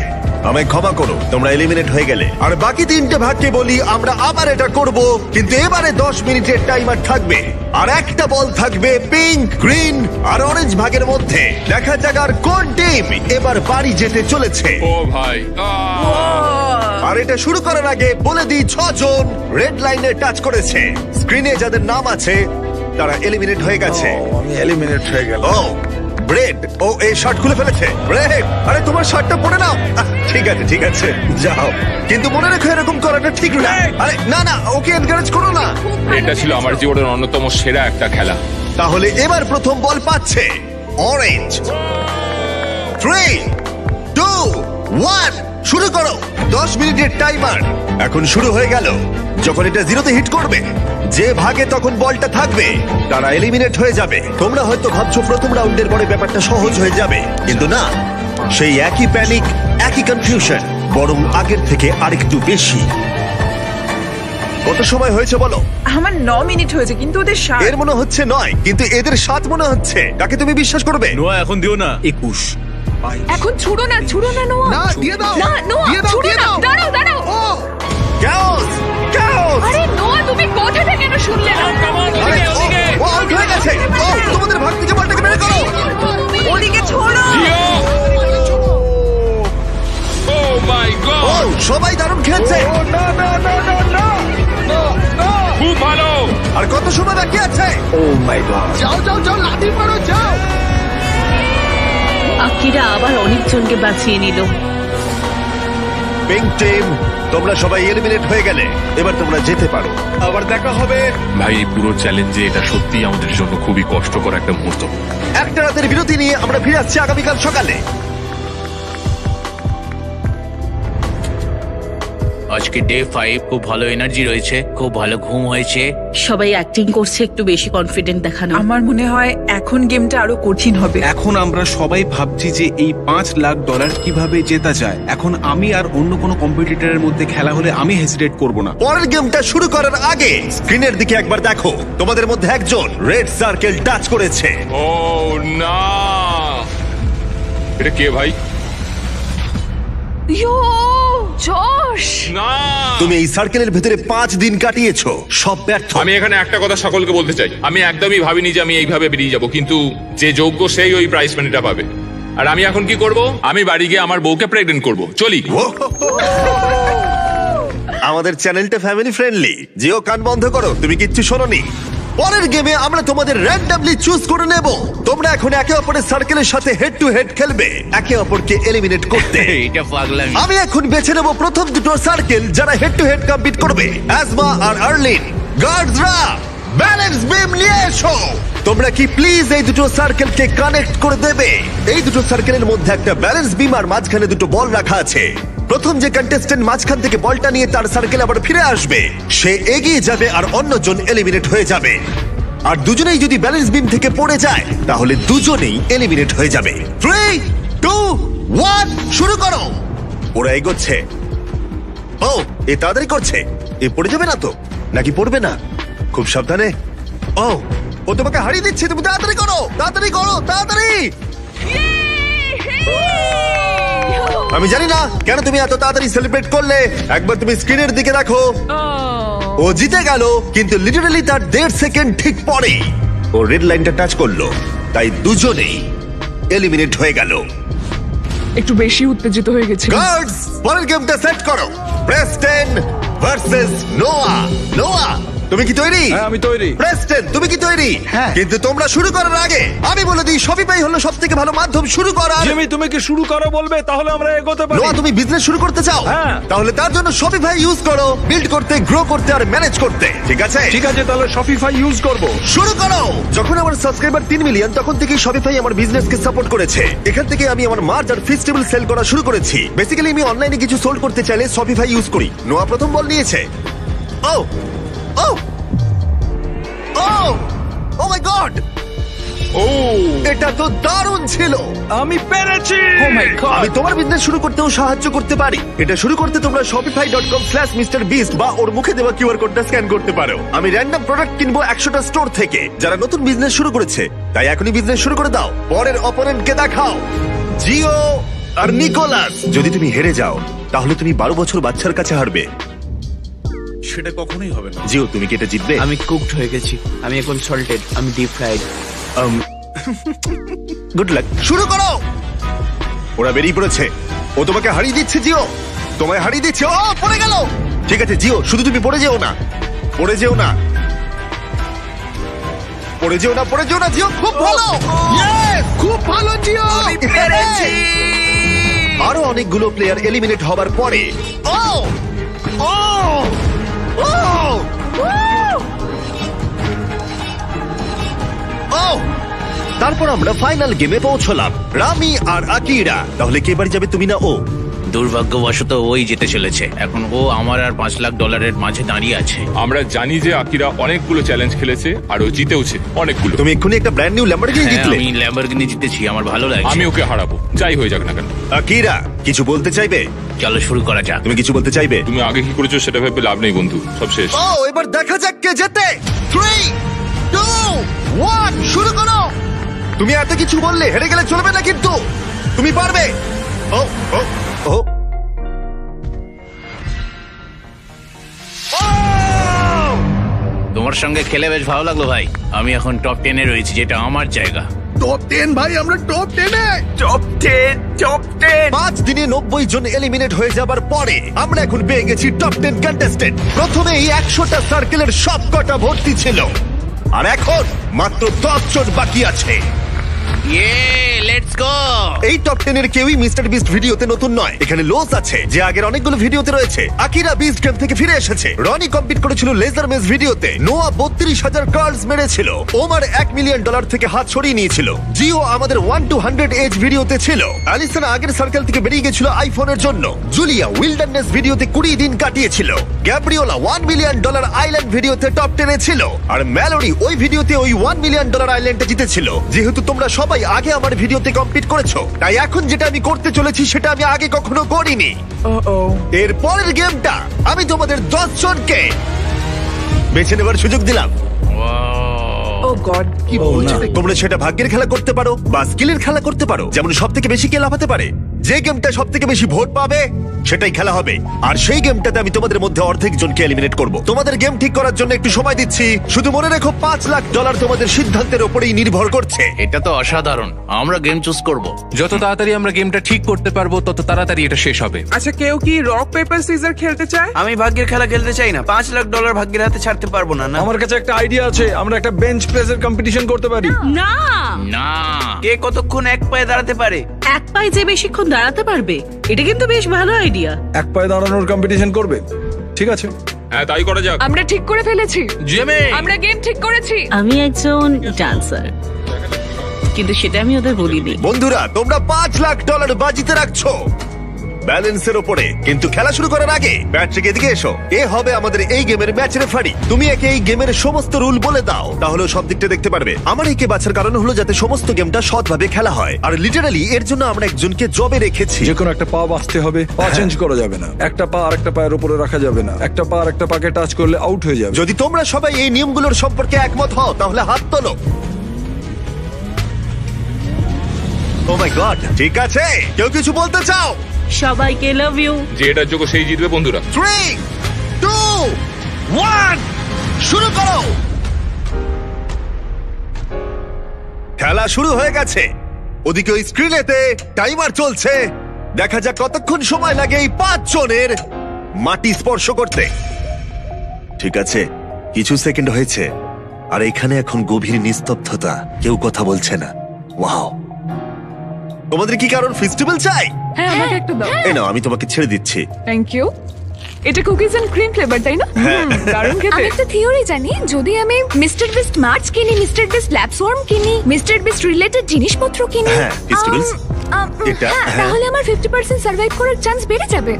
আমায় ক্ষমা করো, তোমরা এলিমিনেট হয়ে গেলে। আর বাকি 3টে ভাগকে বলি আমরা আবার এটা করব, কিন্তু এবারে 10 মিনিটের টাইমার থাকবে। আর একটা বল থাকবে পিঙ্ক, গ্রিন আর অরেঞ্জ ভাগের মধ্যে। দেখা যাক আর কোন টিম এবার বাড়ি যেতে চলেছে। ও ভাই, আর এটা শুরু করার আগে বলে দিই 6 জন রেড লাইনে টাচ করেছে। স্ক্রিনে যাদের নাম আছে তারা এলিমিনেট হয়ে গেছে। আমি এলিমিনেট হয়ে গেল। ও ব্রেড, ও এই শার্ট খুলে ফেলেছে। ব্রেড, আরে তোমার শার্টটা পরে নাও। ঠিক আছে ঠিক আছে, যাও, কিন্তু মনে রেখো এরকম করাটা ঠিক না। আরে না না, ওকে এনকারেজ করো না। এটা ছিল আমার জীবনের অন্যতম সেরা একটা খেলা। তাহলে এবার প্রথম বল পাচ্ছে অরেঞ্জ। 3 2 1 শুরু করো। 10 মিনিটের টাইমার এখন শুরু হয়ে গেল। যখন এটা 0-তে হিট করবে, যে ভাগে তখন বলটা থাকবে তারা এলিমিনেট হয়ে যাবে। তোমরা হয়তো ভাবছো প্রথম রাউন্ডের পরে ব্যাপারটা সহজ হয়ে যাবে, কিন্তু না, সেই একই প্যানিক, একই কনফিউশন, বরং আগের থেকে আরেকটু বেশি। কত সময় হয়েছে বলো? আমার 9 মিনিট হয়েছে, কিন্তু ওদের 7। এর মনে হচ্ছে 9, কিন্তু এদের 7 মনে হচ্ছে। কাকে তুমি বিশ্বাস করবে? নোয়া এখন দিও না। 21 এখন ছুড়ো না নোয়া। না, দিয়ে দাও। না নোয়া, দিয়ে দাও, ছুড়ো দিয়ে না। দাও। দাঁড়াও দাঁড়াও। Chaos! Chaos! আরে নোয়া, তুমি কথা থেকে কেন শুনলে না? আরে, ও আউট হয়ে গেছে। ও, তোমাদের ভাগ থেকে বলটাকে বের করো। ওদিকে ছোড়ো। ও মাই ও, গড, সবাই দারুণ খেলছে। খুব ভালো। আর কত সময় বাকি আছে? যাও যাও যাও, লাঠি মারো, যাও। আকিরা আবার অনেকজনকে বাঁচিয়ে নিল। পিঙ্ক টিম, তোমরা সবাই এলিমিনেট হয়ে গেলে। এবার তোমরা যেতে পারো। আবার দেখা হবে। ভাই, এই পুরো চ্যালেঞ্জে এটা সত্যিই আমাদের জন্য খুবই কষ্টকর একটা মুহূর্ত। একটা রাতের বিরতি নিয়ে আমরা ফিরে আসছি আগামীকাল সকালে। আজকে ডে 5, খুব ভালো এনার্জি রয়েছে, খুব ভালো ঘুম হয়েছে। সবাই অ্যাক্টিং করছে একটু বেশি কনফিডেন্ট দেখানো। আমার মনে হয় এখন গেমটা আরো কঠিন হবে। এখন আমরা সবাই ভাবছি যে এই $5 লাখ কিভাবে জেতা যায়। এখন আমি আর অন্য কোনো কম্পিটিটরের মধ্যে খেলা হলে আমি হেজিটেট করব না। পরের গেমটা শুরু করার আগে স্ক্রিনের দিকে একবার দেখো। তোমাদের মধ্যে একজন রেড সার্কেল টাচ করেছে। ও না, এটা কে ভাই? ইয়ো জশ না তুমি এই সার্কেলের ভেতরে 5 দিন কাটিয়েছো, সব ব্যর্থ। আমি এখানে একটা কথা সকলকে বলতে চাই, আমি একদমই ভাবিনি যে আমি এইভাবে বেরিয়ে যাব, কিন্তু যে যোগ্য সেই ওই প্রাইস মানিটা পাবে। আর আমি এখন কি করব? আমি বাড়ি গিয়ে আমার বউকে প্রেগনেন্ট করব। চলি। আমাদের চ্যানেলটা ফ্যামিলি ফ্রেন্ডলি। জিও, কান বন্ধ করো, তুমি কিচ্ছু শোনোনি। পরের গেমে আমরা তোমাদের র্যান্ডমলি চুজ করে নেব। তোমরা এখন একে অপরের সার্কেলের সাথে হেড টু হেড খেলবে, একে অপরকে এলিমিনেট করতে। এটা পাগলামি। আমি এখন বেছে নেব প্রথম দুটো সার্কেল যারা হেড টু হেড কম্পিট করবে, অ্যাজমা আর আর্লিন। গার্ডসরা ব্যালেন্স বিম নিয়ে এসো। তোমরা কি প্লিজ এই দুটো সার্কেলকে কানেক্ট করে দেবে? এই দুটো সার্কেলের মধ্যে একটা ব্যালেন্স বিম আর মাঝখানে দুটো বল রাখা আছে। প্রথম যে কন্টেস্ট্যান্ট মাঝখান থেকে বলটা নিয়ে তার সার্কেল আবার ফিরে আসবে, সে এগিয়ে যাবে আর অন্যজন এলিমিনেট হয়ে যাবে। আর দুজনেই যদি ব্যালেন্স বিম থেকে পড়ে যায় তাহলে দুজনেই এলিমিনেট হয়ে যাবে। 3, 2, 1 শুরু করো। ওরা এগোচ্ছে। ও, এ তাড়াতাড়ি করছে। এ পড়ে যাবে না তো? নাকি পড়বে না? খুব সাবধানে। ও, ও তোমাকে হারিয়ে দিচ্ছে। তুমি তাড়াতাড়ি করো, তাড়াতাড়ি করো, তাড়াতাড়ি। আমি জানি না কেন তুমি এত তাড়াতাড়ি সেলিব্রেট করলে। একবার তুমি স্ক্রিনের দিকে দেখো। ও জিতে গেল, কিন্তু লিটারালি তার 1.5 সেকেন্ড ঠিক পরে ও রেড লাইনটা টাচ করলো, তাই দুজনেই এলিমিনেট হয়ে গেল। একটু বেশি উত্তেজিত হয়ে গেছে। গার্ডস, পরের গেমটা সেট করো। প্রেস্টন ভার্সেস নোয়া। নোয়া, তুমি কি তৈরি? হ্যাঁ, আমি তৈরি। প্রেস্টন, তুমি কি তৈরি? হ্যাঁ। কিন্তু তোমরা শুরু করার আগে আমি বলে দিই, শপিফাই হলো সবথেকে ভালো মাধ্যম শুরু করার। জিমি, তুমি কি শুরু করো বলবে? তাহলে আমরা এগোতে পারি। নোয়া, তুমি বিজনেস শুরু করতে চাও? হ্যাঁ। তাহলে তার জন্য শপিফাই ইউজ করো, বিল্ড করতে, গ্রো করতে আর ম্যানেজ করতে। ঠিক আছে? ঠিক আছে, তাহলে শপিফাই ইউজ করব। শুরু করো। যখন আমার সাবস্ক্রাইবার 3 মিলিয়ন, তখন থেকেই শপিফাই আমার বিজনেসকে সাপোর্ট করেছে। এখান থেকে আমি আমার মার্চ আর ফেস্টিভ্যাল সেল করা শুরু করেছি। বেসিক্যালি আমি অনলাইনে কিছু সোল্ড করতে চাইলে শপিফাই ইউজ করি। নোয়া প্রথম বল নিয়েছে। ও ও ও ও মাই গড, ও এটা তো দারুণ ছিল। আমি পেরেছি। ও মাই গড। আমি তোমার বিজনেস শুরু করতেও সাহায্য করতে পারি। এটা শুরু করতে তোমরা shopify.com/mrbeast বা ওর মুখে দেওয়া কিউআর কোডটা স্ক্যান করতে পারো। আমি র্যান্ডম প্রোডাক্ট কিনবো 100টা স্টোর থেকে যারা নতুন বিজনেস শুরু করেছে, তাই এখনই বিজনেস শুরু করে দাও। পরের অপোনেন্টকে দেখাও, জিও আর নিকোলাস। যদি তুমি হেরে যাও তাহলে তুমি 12 বছর বাচ্চার কাছে হারবে। সেটা কখনোই হবে না। জিও, তুমি কি এটা জিতবে? আমি কুকড হয়ে গেছি, আমি এখন সল্টেড, আমি ডিপ ফ্রাইড। Good luck. শুরু করো। ওরা বেরিয়ে পড়েছে। ও তোমাকে হারিয়ে দিচ্ছে জিও, তোমায় হারিয়ে দিচ্ছে। ও পড়ে গেল। ঠিক আছে জিও, শুধু তুমি পড়ে যেও না, পড়ে যেও না, পড়ে যেও না, পড়ে যেও না জিও। খুব ভালো, Yes! খুব ভালো জিও। আরো অনেকগুলো প্লেয়ার এলিমিনেট হবার পরে ও ও ও ও তারপর আমরা ফাইনাল গেমে পৌঁছলাম, রামি আর আকিরা। তাহলে কে বাড়ি যাবে, তুমি না ও? দুর্ভাগ্যবশত ওই জিতে চলেছে। এখন ও আমার আর $5 লাখ মাঝে দাঁড়িয়ে আছে। আমরা জানি যে আকিরা অনেকগুলো চ্যালেঞ্জ খেলেছে আর ও জিতেওছে অনেকগুলো। তুমি এক্ষুনি একটা ব্র্যান্ড নিউ ল্যাম্বরগিনি হ্যাঁ, জিতলে। আমি ল্যাম্বরগিনি জিতেছি, আমার ভালো লাগছে। আমি ওকে হারাবো, যাই হয়ে যাক না কেন। আকিরা কিছু বলতে চাইবে? চলো শুরু করা যাক। তুমি কিছু বলতে চাইবে? তুমি আগে কি করেছো সেটা ভেবে লাভ নেই বন্ধু, সব শেষ। ও এবার দেখা যাক কে জেতে। 3, 2, 1 শুরু করো। তুমি এত কিছু বললে হেরে গেলে চলবে না, কিন্তু তুমি পারবে। ও ও ও ও! তোমার সঙ্গে খেলে বেশ ভালো লাগলো ভাই। আমি এখন টপ 10 এ রয়েছি, যেটা আমার জায়গা। টপ 10 ভাই, আমরা টপ 10 এ। Top 10, top 10। 5 দিনে 90 জন এলিমিনেট হয়ে যাবার পরে আমরা এখন পেয়ে গেছি টপ 10 কন্টেস্টেন্ট। প্রথমে এই 100টা সার্কেলের সব কটা ভর্তি ছিল, আর এখন মাত্র 10 জন বাকি আছে। ইয়ে, লেটস গো। এই টপ 10 এর কেউই মিস্টার বিস্ট ভিডিওতে নতুন নয়। এখানে লোস আছে যে আগের অনেকগুলো ভিডিওতে রয়েছে। আকিরা বিস্ট গেম থেকে ফিরে এসেছে। রনি কম্পিট করেছিল লেজার মেজ ভিডিওতে। নোয়া 32,000 কার্ডস মেরেছিল। ওমার $1 মিলিয়ন থেকে হাত সরিয়ে নিয়েছিল। জিও আমাদের 1 to 100 এজ ভিডিওতে ছিল। অ্যালিসন আগের সার্কেল থেকে বেরিয়ে গেছিল আইফোনের জন্য। জুলিয়া উইল্ডারনেস ভিডিওতে 20 দিন কাটিয়েছিল। গ্যাব্রিওলা $1 মিলিয়ন আইল্যান্ড ভিডিওতে টপ 10 এ ছিল। আর ম্যালোরি ওই ভিডিওতে ওই $1 মিলিয়ন আইল্যান্ডটা জিতেছিল। যেহেতু তোমরা সবাই আগে আমার ভিডিওতে কমপ্লিট করেছো, তাই এখন যেটা আমি করতে চলেছি সেটা আমি আগে কখনো করিনি। এর পরের গেমটা আমি তোমাদের 10 জনকে বেছে নেবার সুযোগ দিলাম। ও গড, কি বলছো? তোমরা সেটা ভাগ্যের খেলা করতে পারো বা স্কিলের খেলা করতে পারো, যেমন সব থেকে বেশি কে লাফাতে পারে। যে গেমটা সব থেকে বেশি ভোট পাবে সেটাই খেলা হবে। আর সেই গেমটাতে আমি তোমাদের মধ্যে অর্ধেক জনকে এলিমিনেট করব। তোমাদের গেম ঠিক করার জন্য একটু সময় দিচ্ছি। শুধু মনে রেখো $5,00,000 তোমাদের সিদ্ধান্তের উপরেই নির্ভর করছে। এটা তো অসাধারণ। আমরা গেম চুজ করব। যত তাড়াতাড়ি আমরা গেমটা ঠিক করতে পারবো তত তাড়াতাড়ি এটা শেষ হবে। আচ্ছা, কেউ কি রক পেপার সিজার খেলতে চায়? আমি ভাগ্যের খেলা খেলতে চাই না। $5,00,000 ভাগ্যের হাতে ছাড়তে পারবো না। না, আমার কাছে একটা আইডিয়া আছে, আমরা একটা বেঞ্চ প্রেসের কম্পিটিশন করতে পারি। না, না, কে কতক্ষণ এক পায়ে দাঁড়াতে পারে? এক পায়ে যে বেশিক্ষণ দাঁড়াতে পারবে, এটা কিন্তু বেশ ভালো আইডিয়া। এক পায়ে দাঁড়ানোর কম্পিটিশন করবে? ঠিক আছে, হ্যাঁ তাই করা যাক। আমরা ঠিক করে ফেলেছি, জিমি, আমরা গেম ঠিক করেছি। আমি একজন ডান্সার, কিন্তু সেটা আমি ওদের বলিনি। বন্ধুরা, তোমরা $5,00,000 বাজিতে রাখছো ব্যালেন্সের উপরে। কিন্তু খেলা শুরু করার আগে প্যাট্রিক এদিকে এসো। এ হবে আমাদের এই গেমের ম্যাচ রেফারি। তুমি একে এই গেমের সমস্ত রুল বলে দাও, তাহলে ও সব দিকটা দেখতে পারবে। আমার একে বাছার কারণ হলো যাতে সমস্ত গেমটা সৎভাবে খেলা হয়। আর লিটারালি এর জন্য আমরা একজনকে জবে রেখেছি। যে কোনো একটা পা বাঁচতে হবে, পা চেঞ্জ করা যাবে না, একটা পা আর একটা পায়ের উপরে রাখা যাবে না, একটা পা আর একটা পাকে টাচ করলে আউট হয়ে যাবে। যদি তোমরা সবাই এই নিয়মগুলোর সম্পর্কে একমত হও তাহলে হাত তোলো। ও মাই গড, ঠিক আছে, কেউ কিছু বলতে চাও? সবাইকে লাভ ইউ। যে এটার যোগ্য সেই জিতবে বন্ধুরা। 3, 2, 1, শুরু করো। খেলা শুরু হয়ে গেছে। ওদিকে ওই স্ক্রিনেতে টাইমার চলছে। দেখা যাক কতক্ষণ সময় লাগে এই 5 জনের মাটি স্পর্শ করতে। ঠিক আছে, কিছু সেকেন্ড হয়েছে আর এখানে এখন গভীর নিস্তব্ধতা, কেউ কথা বলছে না। ওয়াও, তোমাদের কি কারণ ফেস্টিভ্যাল চাই? হ্যাঁ, আমাকে একটু দাও। এই নাও, আমি তোমাকে ছেড়ে দিচ্ছি। Thank you. এটা কুকিজ এন্ড ক্রিম ফ্লেভার, তাই না? দারুণ খেতে। আমি একটা থিওরি জানি, যদি আমি মিস্টার বিস্ট মার্চ কিনি, মিস্টার বিস্ট ল্যাব সোয়ার্ম কিনি, মিস্টার বিস্ট রিলেটেড জিনিসপত্র কিনি, হ্যাঁ, festivals, এটা, হ্যাঁ। তাহলে আমার 50% সার্ভাইভ করার চান্স বেড়ে যাবে।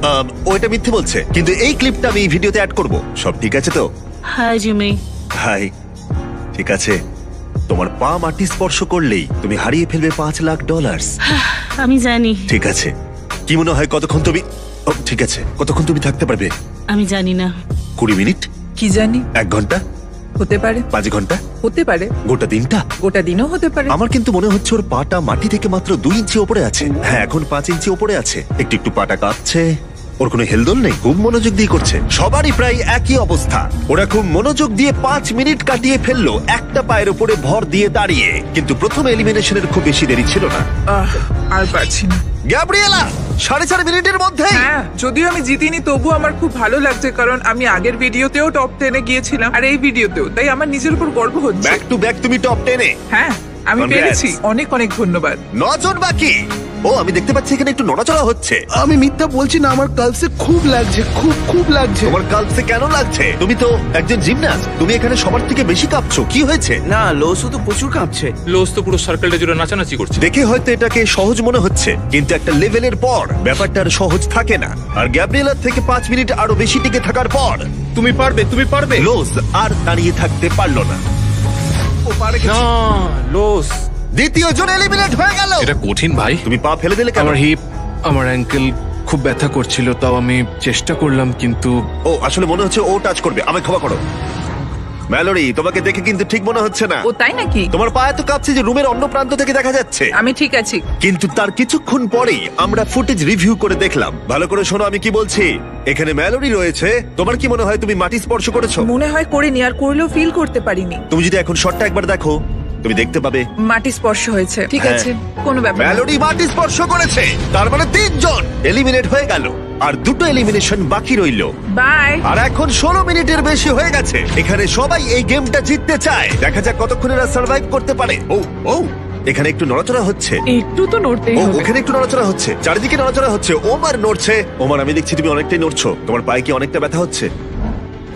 ওইটা মিথ্যে বলছে, কিন্তু এই ক্লিপটা আমি এই ভিডিওতে অ্যাড করব। সব ঠিক আছে তো? Hi Jimmy. হাই, ঠিক আছে। তোমার পা মাটি স্পর্শ করলেই তুমি হারিয়ে ফেলবে $5,00,000। আমি জানি। ঠিক আছে, কি মনে হয় কতক্ষণ তুমি ঠিক আছে, কতক্ষণ তুমি থাকতে পারবে? আমি জানি না। 20 মিনিট, কি জানি, 1 ঘন্টা, হতে পারে, 5 ঘন্টা, হতে পারে, গোটা দিনটা? গোটা দিনও হতে পারে। আমার কিন্তু মনে হচ্ছে ওর পাটা মাটি থেকে মাত্র 2 ইঞ্চি উপরে আছে। হ্যাঁ, এখন 5 ইঞ্চি উপরে আছে। একটু একটু পাটা কাঁপছে। ওর কোনো হেলদোল নেই, খুব মনোযোগ দিয়ে করছে। সবারই প্রায় একই অবস্থা। ওরা খুব মনোযোগ দিয়ে 5 মিনিট কাটিয়ে ফেললো একটা পায়ের উপরে ভর দিয়ে দাঁড়িয়ে। কিন্তু প্রথম এলিমিনেশনের খুব বেশি দেরি ছিল না। আর পারছি না। গ্যাব্রিয়েলা 4.5 মিনিটের মধ্যে। হ্যাঁ, যদিও আমি জিতিনি তবু আমার খুব ভালো লাগছে, কারণ আমি আগের ভিডিওতেও টপ 10-এ গিয়েছিলাম আর এই ভিডিওতেও, তাই আমার নিজের উপর গর্ব হচ্ছে। ব্যাক টু ব্যাক তুমি টপ 10-এ। হ্যাঁ, আমি Congrats. পেরেছি। অনেক অনেক ধন্যবাদ। 9 জন বাকি। ও, আমি দেখতে পাচ্ছি এখানে একটু নড়াচড়া হচ্ছে। আমি মিথ্যা বলছি না, আমার কালসে খুব লাগছে, খুব লাগছে। তোমার কালসে কেন লাগছে? তুমি তো একজন জিমন্যাস্ট, তুমি এখানে সবার থেকে বেশি কাঁপছো। কি হয়েছে? না, লোসু তো প্রচুর কাঁপছে। লোস তো পুরো সার্কেলটা জুড়ে নাচানাচি করছে। দেখে হয়তো এটাকে সহজ মনে হচ্ছে, কিন্তু একটা লেভেলের পর ব্যাপারটা আর সহজ থাকে না। আর গ্যাব্রিয়েলার থেকে 5 মিনিট আরো বেশি টিকে থাকার পর তুমি পারবে, তুমি পারবে। লোস আর দাঁড়িয়ে থাকতে পারলো না। ও পারে। না, লোস। দ্বিতীয় জন এলিমিনেট হয়ে গেল। এটা কঠিন ভাই। তুমি পা ফেলে দিলে কেন? আমার হিপ, আমার অ্যাঙ্কেল খুব ব্যথা করছিল, তাও আমি চেষ্টা করলাম, কিন্তু ও, আসলে মনে হচ্ছে ও টাচ করবে। আমায় ক্ষমা করো। ম্যালোরি, তোমাকে দেখে কিন্তু ঠিক মনে হচ্ছে না। ও তাই নাকি? তোমার পা এত কাঁপছে যে রুমের অন্য প্রান্ত থেকে দেখা যাচ্ছে। আমি ঠিক আছি। কিন্তু তার কিছুক্ষণ পরেই আমরা ফুটেজ রিভিউ করে দেখলাম। ভালো করে শোনো আমি কি বলছি। এখানে ম্যালোরি রয়েছে। তোমার কি মনে হয় তুমি মাটি স্পর্শ করেছো? মনে হয় করিনি, আর করলেও ফিল করতে পারিনি। তুমি যদি এখন শটটা একবার দেখো, তুমি দেখতে পাবে মাটি স্পর্শ হয়েছে। ঠিক হ্যাঁ। আছে, কোনো ব্যাপার না। ম্যালোরি মাটি স্পর্শ করেছে। তার মানে 3 জন এলিমিনেট হয়ে গেল আর 2টো এলিমিনেশন বাকি রইলো। বাই। আর এখন 16 মিনিটের বেশি হয়ে গেছে। এখানে সবাই এই গেমটা জিততে চায়। দেখা যাক কতক্ষণ এরা সার্ভাইভ করতে পারে। ও ও, এখানে একটু নড়াচড়া হচ্ছে। একটু তো নড়তেই ও, হবে। ওখানে একটু নড়াচড়া হচ্ছে। চারিদিকে নড়াচড়া হচ্ছে। ওমার নড়ছে। ওমার, আমি দেখছি তুমি অনেকটাই নড়ছো। তোমার পায়ে কি অনেকটা ব্যথা হচ্ছে?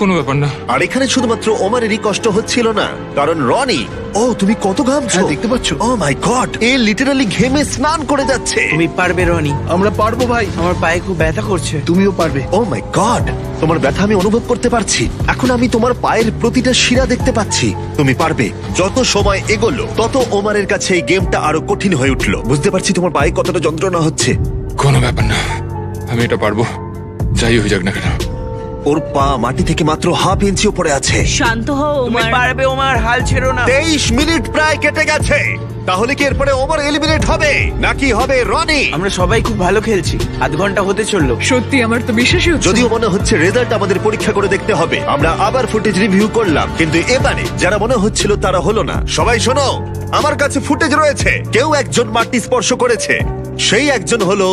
কোনো ব্যাপার না। আর এখানে শুধুমাত্র ওমারেরই কষ্ট হচ্ছিল না, কারণ রনি, ও তুমি কত ঘামছো। হ্যাঁ, দেখতে পাচ্ছ? ও মাই গড, এ লিটারালি ঘেমে স্নান করে যাচ্ছে। তুমি পারবে রনি। আমরা পারবো ভাই। আমার পায়ে খুব ব্যথা করছে। তুমিও পারবে। ও মাই গড, তোমার ব্যথা আমি অনুভব করতে পারছি। এখন আমি তোমার পায়ের প্রতিটা শিরা দেখতে পাচ্ছি। তুমি পারবে। যত সময় এগোলো তত ওমারের কাছে এই গেমটা আরো কঠিন হয়ে উঠলো। বুঝতে পারছি তোমার পায়ে কতটা যন্ত্রণা হচ্ছে। কোনো ব্যাপার না, আমি এটা পারবো, যাই হয়ে যাক না কেন। ওর পা মাটি থেকে মাত্র 1/2 ইঞ্চি উপরে আছে। শান্ত হও তুমি ওমার। পারবে ওমার, হাল ছেড়ো না। 23 মিনিট প্রায় কেটে গেছে। তাহলে কি এরপরে ওভার এলিমিনেট হবে নাকি হবে রনি? আমরা সবাই খুব ভালো খেলছি, আধ ঘন্টা হতে চললো। সত্যি আমার তো বিশ্বাসই হচ্ছে না। যদিও মনে হচ্ছে রেজাল্ট আমাদের পরীক্ষা করে দেখতে হবে, আমরা আবার ফুটেজ রিভিউ করলাম, কিন্তু এবারে যারা মনে হচ্ছিল তারা হলো না। সবাই শোনো, আমার কাছে ফুটেজ রয়েছে, কেউ একজন মাটি স্পর্শ করেছে, সেই একজন হলো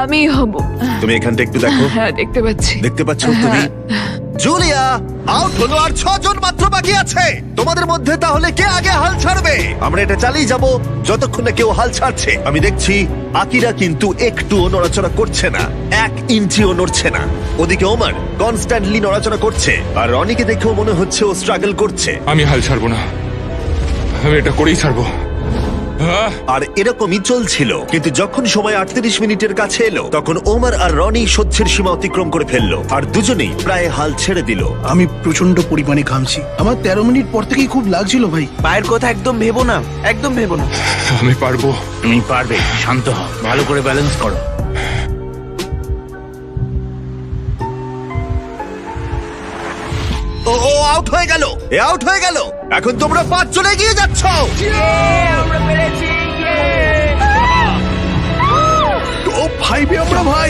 আমি হব। তুমি। এখানটা একটু দেখো। হ্যাঁ, দেখতে পাচ্ছি। দেখতে পাচ্ছ তুমি? জুলিয়া আউট হলো, আর 6 জন মাত্র বাকি আছে। তোমাদের মধ্যে তাহলে কে আগে হাল ছাড়বে? আমরা এটা চালিয়ে যাব যতক্ষণ না কেউ হাল ছাড়ছে। আমি দেখছি আকিরা কিন্তু একটুও নড়াচড়া করছে না, 1 ইঞ্চিও নড়ছে না। ওদিকে ওমর কনস্ট্যান্টলি নড়াচড়া করছে, আর রনিকে দেখেও মনে হচ্ছে ও স্ট্রাগল করছে। আমি হাল ছাড়বো না, আমি এটা করেই ছাড়বো। আর এরকমই চলছিল, কিন্তু যখন সময় 38 মিনিটের কাছে এলো, তখন ওমর আর রনি সহ্যের সীমা অতিক্রম করে ফেললো, আর দুজনেই প্রায় হাল ছেড়ে দিল। আমি প্রচন্ড পরিমাণে ঘামছি, আমার 13 মিনিট পর থেকেই খুব লাগছিল ভাই। পায়ের কথা একদম ভেবো না, একদম ভেবো না। আমি পারবো। তুমি পারবে, শান্ত হও, ভালো করে ব্যালেন্স করো। ও আউট হয়ে গেল, এ আউট হয়ে গেল। এখন তোমরা 5 জনে এগিয়ে যাচ্ছ। টপ 5 এ আমরা ভাই।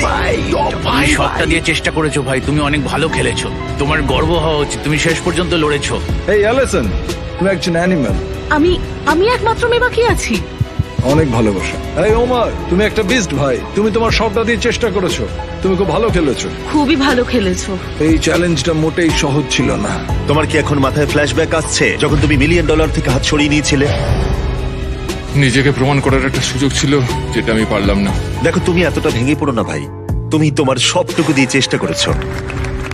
তুমি সবটা দিয়ে চেষ্টা করেছো ভাই, তুমি অনেক ভালো খেলেছো, তোমার গর্ব হওয়া উচিত, তুমি শেষ পর্যন্ত লড়েছো। এই অ্যালিসন, তুমি একজন অ্যানিম্যাল। আমি একমাত্র মেয়ে বাকি আছি। অনেক ভালোবাসা। এই ওমর, তুমি একটা বিস্ট ভাই, তুমি তোমার সবটা দিয়ে চেষ্টা করেছো, তুমি খুব ভালো খেলেছো। খুবই ভালো খেলেছো। এই চ্যালেঞ্জটা মোটেই সহজ ছিল না। তোমার কি এখন মাথায় ফ্ল্যাশব্যাক আসছে যখন তুমি $1 মিলিয়ন থেকে হাত সরিয়ে নিয়েছিলে? নিজেকে প্রমাণ করার একটা সুযোগ ছিল, যেটা আমি পারলাম না। দেখো, তুমি এতটা ভেঙে পড়ো না ভাই, তুমি তোমার সবটুকু দিয়ে চেষ্টা করেছো।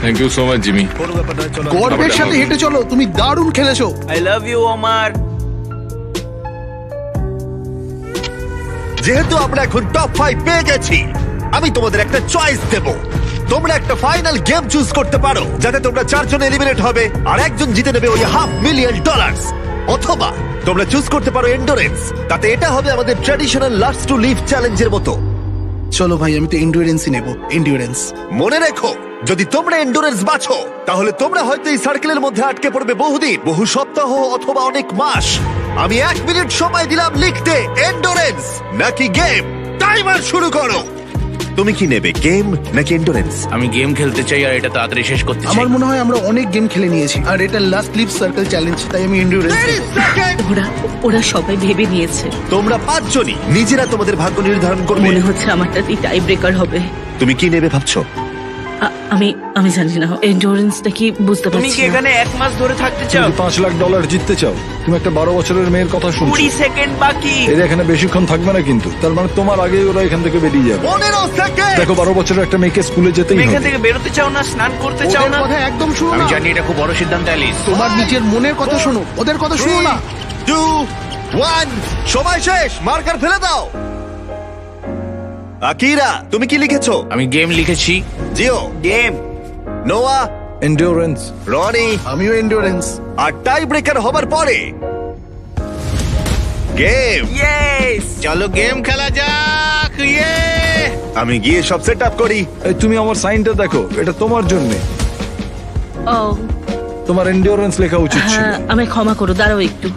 Thank you so much Jimmy. কোনো ব্যাপার নয়, চলো। গর্বের সাথে হেঁটে চলো, তুমি দারুণ খেলেছো। আই লাভ ইউ আমার। যেহেতু আমরা এখন টপ 5 পেয়ে গেছি, আমি তোমাদের একটা চয়েস দেব। তোমরা একটা ফাইনাল গেম চুজ করতে পারো, যাতে তোমরা 4 জন এলিমিনেট হবে আর একজন জিতে নেবে ওই $500,000 মিলিয়ন। অথবা তোমরা চুজ করতে পারো এন্ডুরেন্স, তাতে এটা হবে আমাদের ট্র্যাডিশনাল লাস্ট টু লিভ চ্যালেঞ্জের মতো। চলো ভাই, আমি তো এন্ডুরেন্সই নেব, এন্ডুরেন্স। মনে রেখো, যদি তোমরা এন্ডুরেন্স বাছো, তাহলে তোমরা হয়তো এই সার্কেলের মধ্যে আটকে পড়বে বহুদিন, বহু সপ্তাহ অথবা অনেক মাস। আমি 1 মিনিট সময় দিলাম লিখতে এন্ডুরেন্স নাকি গেম। টাইমার শুরু করো। তুমি কি নেবে, গেম নাকি এন্ডুরেন্স? আমি গেম খেলতে চাই, আর এটা তাড়াতাড়ি শেষ করতে চাই। আমার মনে হয় আমরা অনেক গেম খেলে নিয়েছি, আর এটা লাস্ট লিভ সার্কেল চ্যালেঞ্জ, তাই আমি এন্ডুরেন্স। ওরা সবাই ভেবে নিয়েছে। তোমরা 5 জনই নিজেরা তোমাদের ভাগ্য নির্ধারণ করবে। মনে হচ্ছে আমারটাই টাই ব্রেকার হবে। তুমি কি নেবে ভাবছো? আমি জানি না, এন্ডুরেন্সটা কি বুঝতে তুমি পারছি কি না। এখানে 1 মাস ধরে থাকতে তুমি চাও? কি $5 লাখ জিততে চাও? তুমি একটা 12 বছরের মেয়ের কথা শুনছো। 20 সেকেন্ড বাকি। এরা এখানে বেশিক্ষণ থাকবে না কিন্তু, তার মানে তোমার আগে ওরা এখান থেকে বেরিয়ে যাবে। 15 সেকেন্ড। দেখো, 12 বছরের একটা মেয়েকে স্কুলে যেতেই তুমি এখান হবে। থেকে বেরোতে চাও না, স্নান করতে চাও ওদের না? কথা একদম শুনো আমি না, জানি এটা খুব বড় সিদ্ধান্ত, অ্যালিস। তোমার নিজের মনের কথা শোনো, ওদের কথা শুনো না। 2, 1, সময় শেষ, মার্কার ফেলে দাও। আকিরা, তুমি কি লিখেছো? আমি গেম লিখেছি। জিও, গেম। নোয়া, এন্ডুরেন্স। রনি, আমিও এন্ডুরেন্স। আর টাই ব্রেকার হবার পরে গেম। ইয়েস। চলো গেম খেলা যাক। ইয়ে! আমি গিয়ে সব সেট আপ করি। এই তুমি আমার সাইনটা দেখো, এটা তোমার জন্য। ও তোমার এন্ডুরেন্স লেখা উচিত ছিল। হ্যাঁ, আমায় ক্ষমা করো, দাঁড়াও একটু।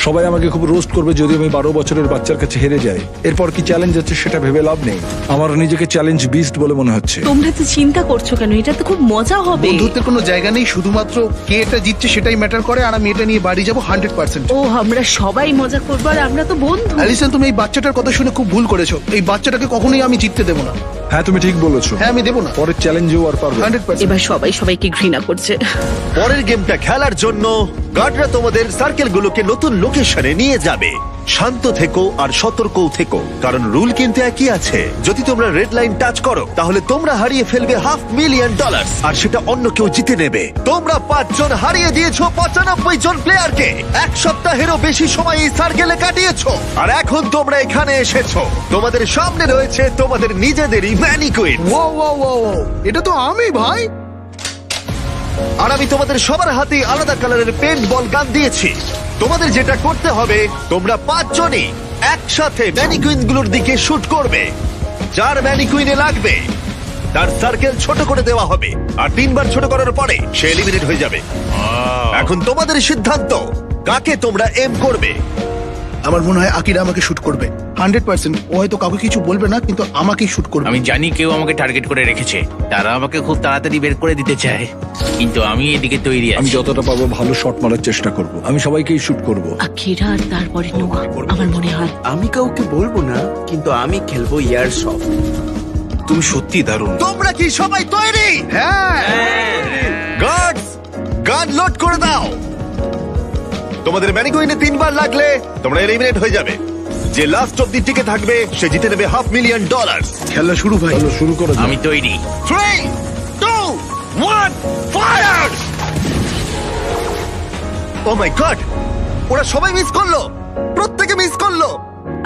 সবাই আমাকে খুব রোস্ট করবে যদি আমি 12 বছরের বাচ্চার কাছে হেরে যাই। এরপর কি চ্যালেঞ্জ আছে সেটা ভেবে লাভ নেই। আমার নিজেকে চ্যালেঞ্জ বিস্ট বলে মনে হচ্ছে। তোমরা তো চিন্তা করছো কেন? এটা তো খুব মজা হবে। বন্ধুত্বের কোনো জায়গা নেই, শুধুমাত্র কে এটা জিতছে সেটাই ম্যাটার করে, আর আমি এটা নিয়ে বাড়ি যাবো 100%। ও, আমরা সবাই মজা করবো, আর আমরা তো বন্ধু। অ্যালিসন, তুমি এই বাচ্চাটার কথা শুনে খুব ভুল করেছো। এই বাচ্চাটাকে কখনোই আমি জিততে দেবো না। হ্যাঁ, তুমি ঠিক বলেছো। হ্যাঁ, আমি দেবো না, পরের চ্যালেঞ্জেও আর পারবে না। 100%। এবার সবাই সবাইকে ঘৃণা করছে। পরের গেমটা খেলার জন্য গার্ডরা তোমাদের সার্কেলগুলোকে নতুন লোকেশনে নিয়ে যাবে। শান্ত থেকো আর সতর্কও থেকো, কারণ রুল কিন্তু একই আছে। যদি তোমরা রেড লাইন টাচ করো, তাহলে তোমরা হারিয়ে ফেলবে $500,000 মিলিয়ন, আর সেটা অন্য কেউ জিতে নেবে। তোমরা 5 জন হারিয়ে দিয়েছো 95 জন প্লেয়ারকে। 1 সপ্তাহেরও বেশি সময় এই সার্কেলে কাটিয়েছো, আর এখন তোমরা এখানে এসেছো। তোমাদের সামনে রয়েছে তোমাদের নিজেদেরই ম্যানিকুইন। ও, এটা তো আমি ভাই। আর আমি তোমাদের সবার হাতে আলাদা কালারের পেন্ট বল গান দিয়েছি। তোমাদের যেটা করতে হবে, তোমরা 5 জনই একসাথে ম্যানিকুইন গুলোর দিকে শুট করবে। যার ম্যানিকুইনে লাগবে তার সার্কেল ছোট করে দেওয়া হবে আর 3 বার ছোট করার পরে সে এলিমিনেট হয়ে যাবে। এখন তোমাদের সিদ্ধান্ত, কাকে তোমরা এম করবে? আমার মনে হয় আকিরা আমাকে শুট করবে 100%। ও হয়তো কাউকে কিছু বলবে না, কিন্তু আমাকেই শুট করবে। আমি জানি কেউ আমাকে টার্গেট করে রেখেছে, তারা আমাকে খুব তাড়াতাড়ি বের করে দিতে চায়, কিন্তু আমি এদিকে তৈরি আমি আছি। যতটা পারবো ভালো শট মারার চেষ্টা করব। আমি সবাইকেই শুট করব। আখিরা আর তারপরে নোয়া আমার মনে হয়। আমি কাউকে বলবো না, কিন্তু আমি খেলবো ইয়ার সব। তুমি সত্যি দারুণ। তোমরা কি সবাই তৈরি? হ্যাঁ, গার্ডস, গান লোড করে দাও। তোমাদের ম্যানিকুইনে 3 বার লাগলে তোমরা এলিমিনেট হয়ে যাবে। যে লাস্ট অব্দি টিকে থাকবে সে জিতে নেবে $500,000। খেলা শুরু ভাই। চলো শুরু করো। আমি তৈরি। 3, 2, 1, ফায়ার! ও মাই গড, ওরা সবাই মিস করলো, প্রত্যেকে মিস করলো।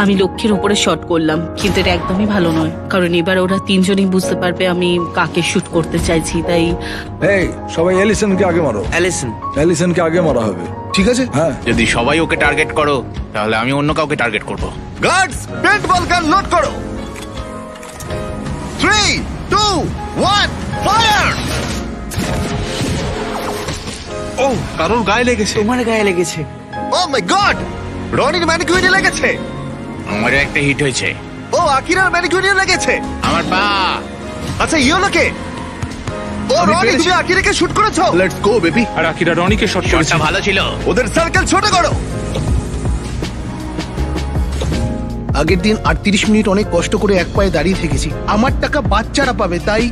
আমি লক্ষ্যের উপরে শট করলাম, কিন্তু এটা একদমই ভালো নয়, কারণ এবার ওরা তিনজনই বুঝতে পারবে আমি কাকে শুট করতে চাইছি। তাই এই সবাই এলিসনকে আগে মারো। এলিসনকে আগে মারা হবে। ঠিক আছে। হ্যাঁ, যদি সবাই ওকে টার্গেট করো তাহলে আমি অন্য কাউকে টার্গেট করব। গার্ডস, পেন্টবল গান লোড করো। 3, 2, 1, ফায়ার! ও, কারোর গায়ে লেগেছে। তোমার গায়ে লেগেছে। ও মাই গড, রনির ম্যানিকুইনে লেগেছে। আমারও একটা হিট হয়েছে। ও আকিরার ম্যানিকুইনে লেগেছে। আমার পা। আচ্ছা ইয়োলোকে। ও আমি রনি, পেরেছি। তুমি আকিরাকে শুট করেছো। Let's go baby. আর আকিরা রনিকে শট করেছে। শটটা ভালো ছিল। ওদের সার্কেল ছোট করো। আগের দিন 38 মিনিট অনেক কষ্ট করে এক পায়ে দাঁড়িয়ে থেকেছি। আমার টাকা বাচ্চারা পাবে, তাই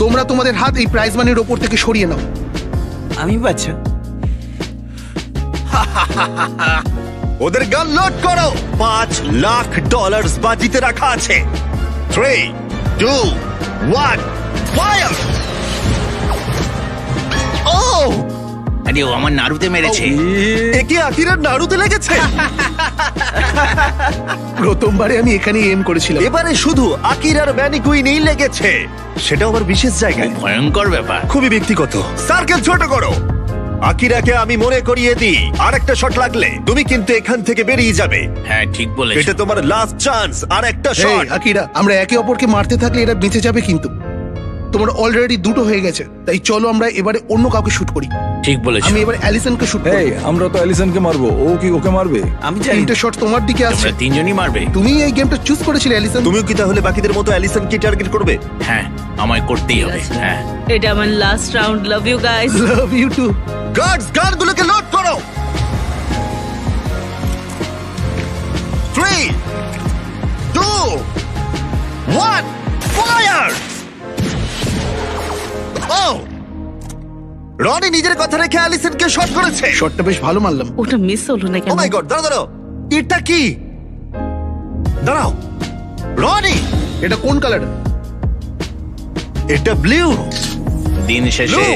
তোমরা তোমাদের হাত এই প্রাইজ মানির ওপর থেকে সরিয়ে নাও। আমি বাচ্চা। ওদের গান লোড করো। $5,00,000 বাজিতে রাখা আছে। 3, 2, 1, ফায়ার! ও, আরে ও আমার নাড়ুতে মেরেছে। একে আকিরার নাড়ুতে লেগেছে। প্রথমবারে আমি এখানেই এম করেছিলাম। এবারে শুধু আকিরার ম্যানিকুইনেই লেগেছে, সেটা আমার বিশেষ জায়গায়। ভয়ঙ্কর ব্যাপার। খুবই ব্যক্তিগত। সার্কেল ছোট করো। আকিরাকে আমি মনে করিয়ে দিই, আরেকটা শট লাগলে তুমি কিন্তু এখান থেকে বেরিয়ে যাবে। হ্যাঁ ঠিক বলেছো। এটা তোমার লাস্ট চান্স। আর একটা এই, শট। আকিরা, আমরা একে অপরকে মারতে থাকলে এরা বেঁচে যাবে, কিন্তু তোমার অলরেডি দুটো হয়ে গেছে। তাই চলো আমরা এবারে অন্য কাউকে শুট করি। ঠিক বলেছো। আমি এবারে অ্যালিসনকে শুট করি। এই আমরা তো এলিসনকে মারবো, ও কি ওকে মারবে? আমি জানি। তিনটে শট তোমার দিকে আসছে। তোমরা তিনজনই মারবে। তুমি এই গেমটা চুজ করেছিলে অ্যালিসন। তুমিও কি তাহলে বাকিদের মতো অ্যালিসনকে টার্গেট করবে? হ্যাঁ আমায় করতেই হবে। হ্যাঁ এটা আমার last round. Love you guys. Love you too. Guards, গানগুলোকে লোড করো। 3, 2, 1, ফায়ার! ও, রনি নিজের কথা রেখে অ্যালিসনকে শট করেছে। শটটা বেশ ভালো মারলাম। ওটা মিস হলো না ও কেন? মাই গড, দাঁড়াও দাঁড়াও, এটা কি? দাঁড়াও, রনি, এটা কোন কালার? এটা ব্লু। দিন শেষে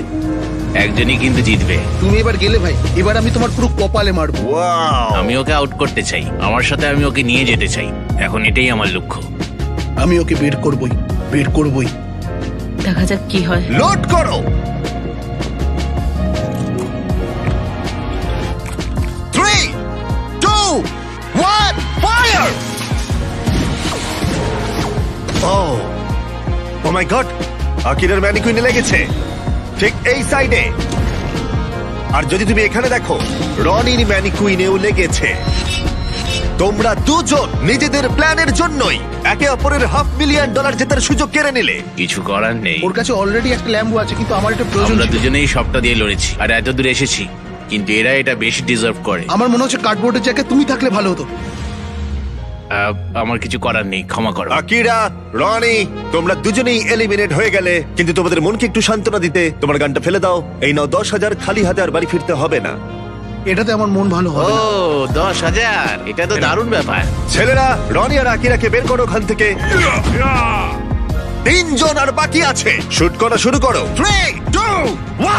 একজনই কিন্তু জিতবে। তুমি এবার গেলে ভাই, এবার আমি তোমার পুরো কপালে মারবো। ওয়াও, আমি ওকে আউট করতে চাই, আমার সাথে আমি ওকে নিয়ে যেতে চাই। এখন এটাই আমার লক্ষ্য। আমি ওকে বের করবই, বের করবই। দেখা যাক কি হয়। লোড করো। 3, 2, 1, ফায়ার! ও মাই গড, আকিরার ম্যানিকুইনে লেগেছে ঠিক এই সাইডে। আর যদি তুমি এখানে দেখো, রনির ম্যানিকুইনেও লেগেছে। তোমরা দুজন নিজেদের প্ল্যানের জন্যই একে অপরের $500,000 জেতার সুযোগ কেড়ে নিলে। কিছু করার নেই। ওর কাছে অলরেডি একটা ল্যাম্বো আছে, কিন্তু আমার এটা প্রয়োজন আমরা ছিল। দুজনেই সবটা দিয়ে লড়েছি আর এত দূর এসেছি, কিন্তু এরা এটা বেশি ডিজার্ভ করে। আমার মনে হচ্ছে কার্ডবোর্ডের জায়গায় তুমি থাকলে ভালো হতো। আমার কিছু করার নেই, ক্ষমা করো। আকিরা, রনি, তোমরা দুজনেই এলিমিনেট হয়ে গেলে, কিন্তু তোমাদের মনকে একটু সান্ত্বনা দিতে তোমার গানটা ফেলে দাও। এই নাও 10,000, খালি হাতে আর বাড়ি ফিরতে হবে না। এটাতে আমার মন ভালো ও হবে না। 10,000, এটা তো দারুণ ব্যাপার। ছেলেরা, রনি আর আকিরাকে বের করো ওখান থেকে। 3 জন আর বাকি আছে। শুট করা শুরু করো। 3, 2,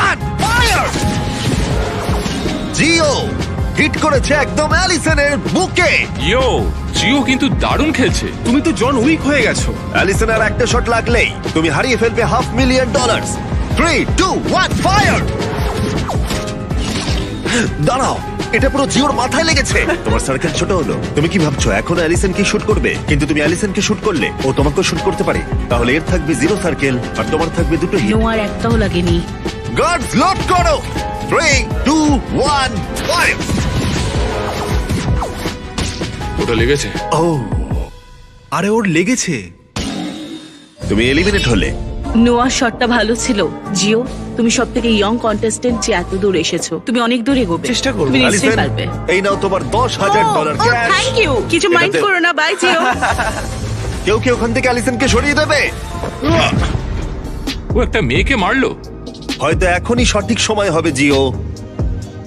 1, ফায়ার! জিও হিট করেছে একদম অ্যালিসনের বুকে। ইয়ো, জিও কিন্তু দারুণ খেলছে। তুমি তো জন উইক হয়ে গেছো। অ্যালিসনের একটা শট লাগলেই তুমি হারিয়ে ফেলবে $500,000। 3, 2, 1, ফায়ার! দাঁড়াও, এটা পুরো জিওর মাথায় লেগেছে। তোমার সার্কেল ছোট হলো। তুমি কি ভাবছো এখন অ্যালিসন কি শুট করবে? কিন্তু তুমি অ্যালিসনকে শুট করলে ও তোমাকেও শুট করতে পারে। তাহলে এর থাকবে 0 সার্কেল আর তোমার থাকবে 2টো হিট। নোয়ার একটাও লাগেনি। গার্ডস লোড করো। 3 2 1 ফায়ার। ওটা লেগেছে। ও, আরে ওর লেগেছে। তুমি এলিমিনেট হলে। নোয়ার শটটা ভালো ছিল। জিও, তুমি সব থেকে ইয়ং কন্টেস্টেন্ট যে এত দূর এসেছো। তুমি অনেক দূর এগোবে। চেষ্টা করবো। তুমি নিশ্চয়ই অ্যালিসন, পারবে। এই নাও তোমার $10,000 ক্যাশ। Thank you. কিছু মাইন্ড করো না, বাই জিও। কেউ কি ওখান থেকে অ্যালিসনকে সরিয়ে দেবে? ও একটা মেয়েকে মারলো। হয়তো এখনই সঠিক সময় হবে জিও।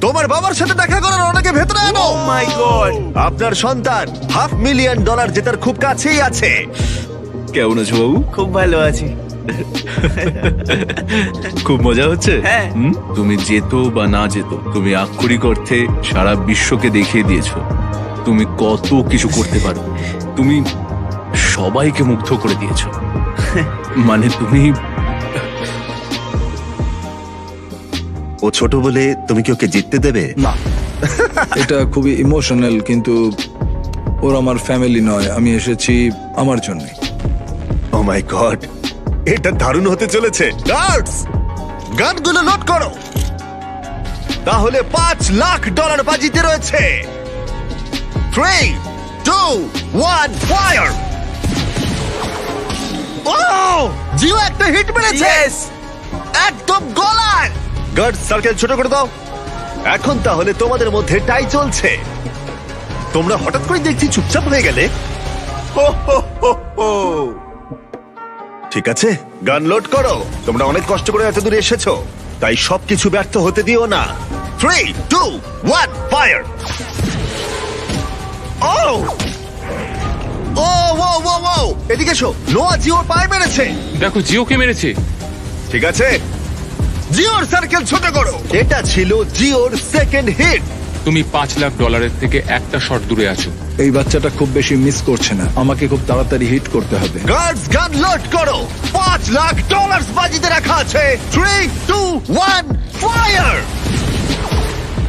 তোমার বাবার সাথে দেখা করার অনেকে ভেতরে আনো। মাই গড, আপনার সন্তান $500,000 জেতার খুব কাছেই আছে। কেমন আছো বাবু? খুব ভালো আছি। খুব মজা হচ্ছে। হ্যাঁ। তুমি যেত বা না যেত, তুমি আক্ষরিক অর্থে সারা বিশ্বকে দেখিয়ে দিয়েছো তুমি কত কিছু করতে পারো। তুমি সবাইকে মুগ্ধ করে দিয়েছো। মানে তুমি ও ছোট বলে তুমি কি ওকে জিততে দেবে? না, এটা খুবই ইমোশনাল, কিন্তু ওর আমার ফ্যামিলি নয়। আমি এসেছি আমার জন্য। ও মাই গড, এটা দারুণ হতে চলেছে। গার্ডস, গানগুলো লোড করো। তাহলে $5,00,000 বাজিতে রয়েছে। 3 2 1 ফায়ার। ও, জিও একটা হিট মেরেছে। একদম গলায়। গার্ড, সার্কেল ছোট করে দাও। এখন তাহলে তোমাদের মধ্যে টাই চলছে। তোমরা হঠাৎ করে দেখছি চুপচাপ হয়ে গেলে। হো, হো, হো, হো। ঠিক আছে, গান লোড করো। তোমরা অনেক কষ্ট করে এত দূরে এসেছো, তাই সবকিছু ব্যর্থ হতে দিও না। 3 2 1 ফায়ার। ও ও ও ও ও, এদিকে এসো। নোয়া জিওর পায়ে মেরেছে। দেখো জিওকে মেরেছে। ঠিক আছে, জিওর সার্কেল ছোট করো। এটা ছিল জিওর সেকেন্ড হিট। তুমি $5,00,000 থেকে একটা শট দূরে আছো। এই বাচ্চাটা খুব বেশি মিস করছে না। আমাকে খুব তাড়াতাড়ি হিট করতে হবে। গার্ডস, গান লোড করো। $5,00,000 বাজিতে রাখা আছে। 3 2 1 ফায়ার।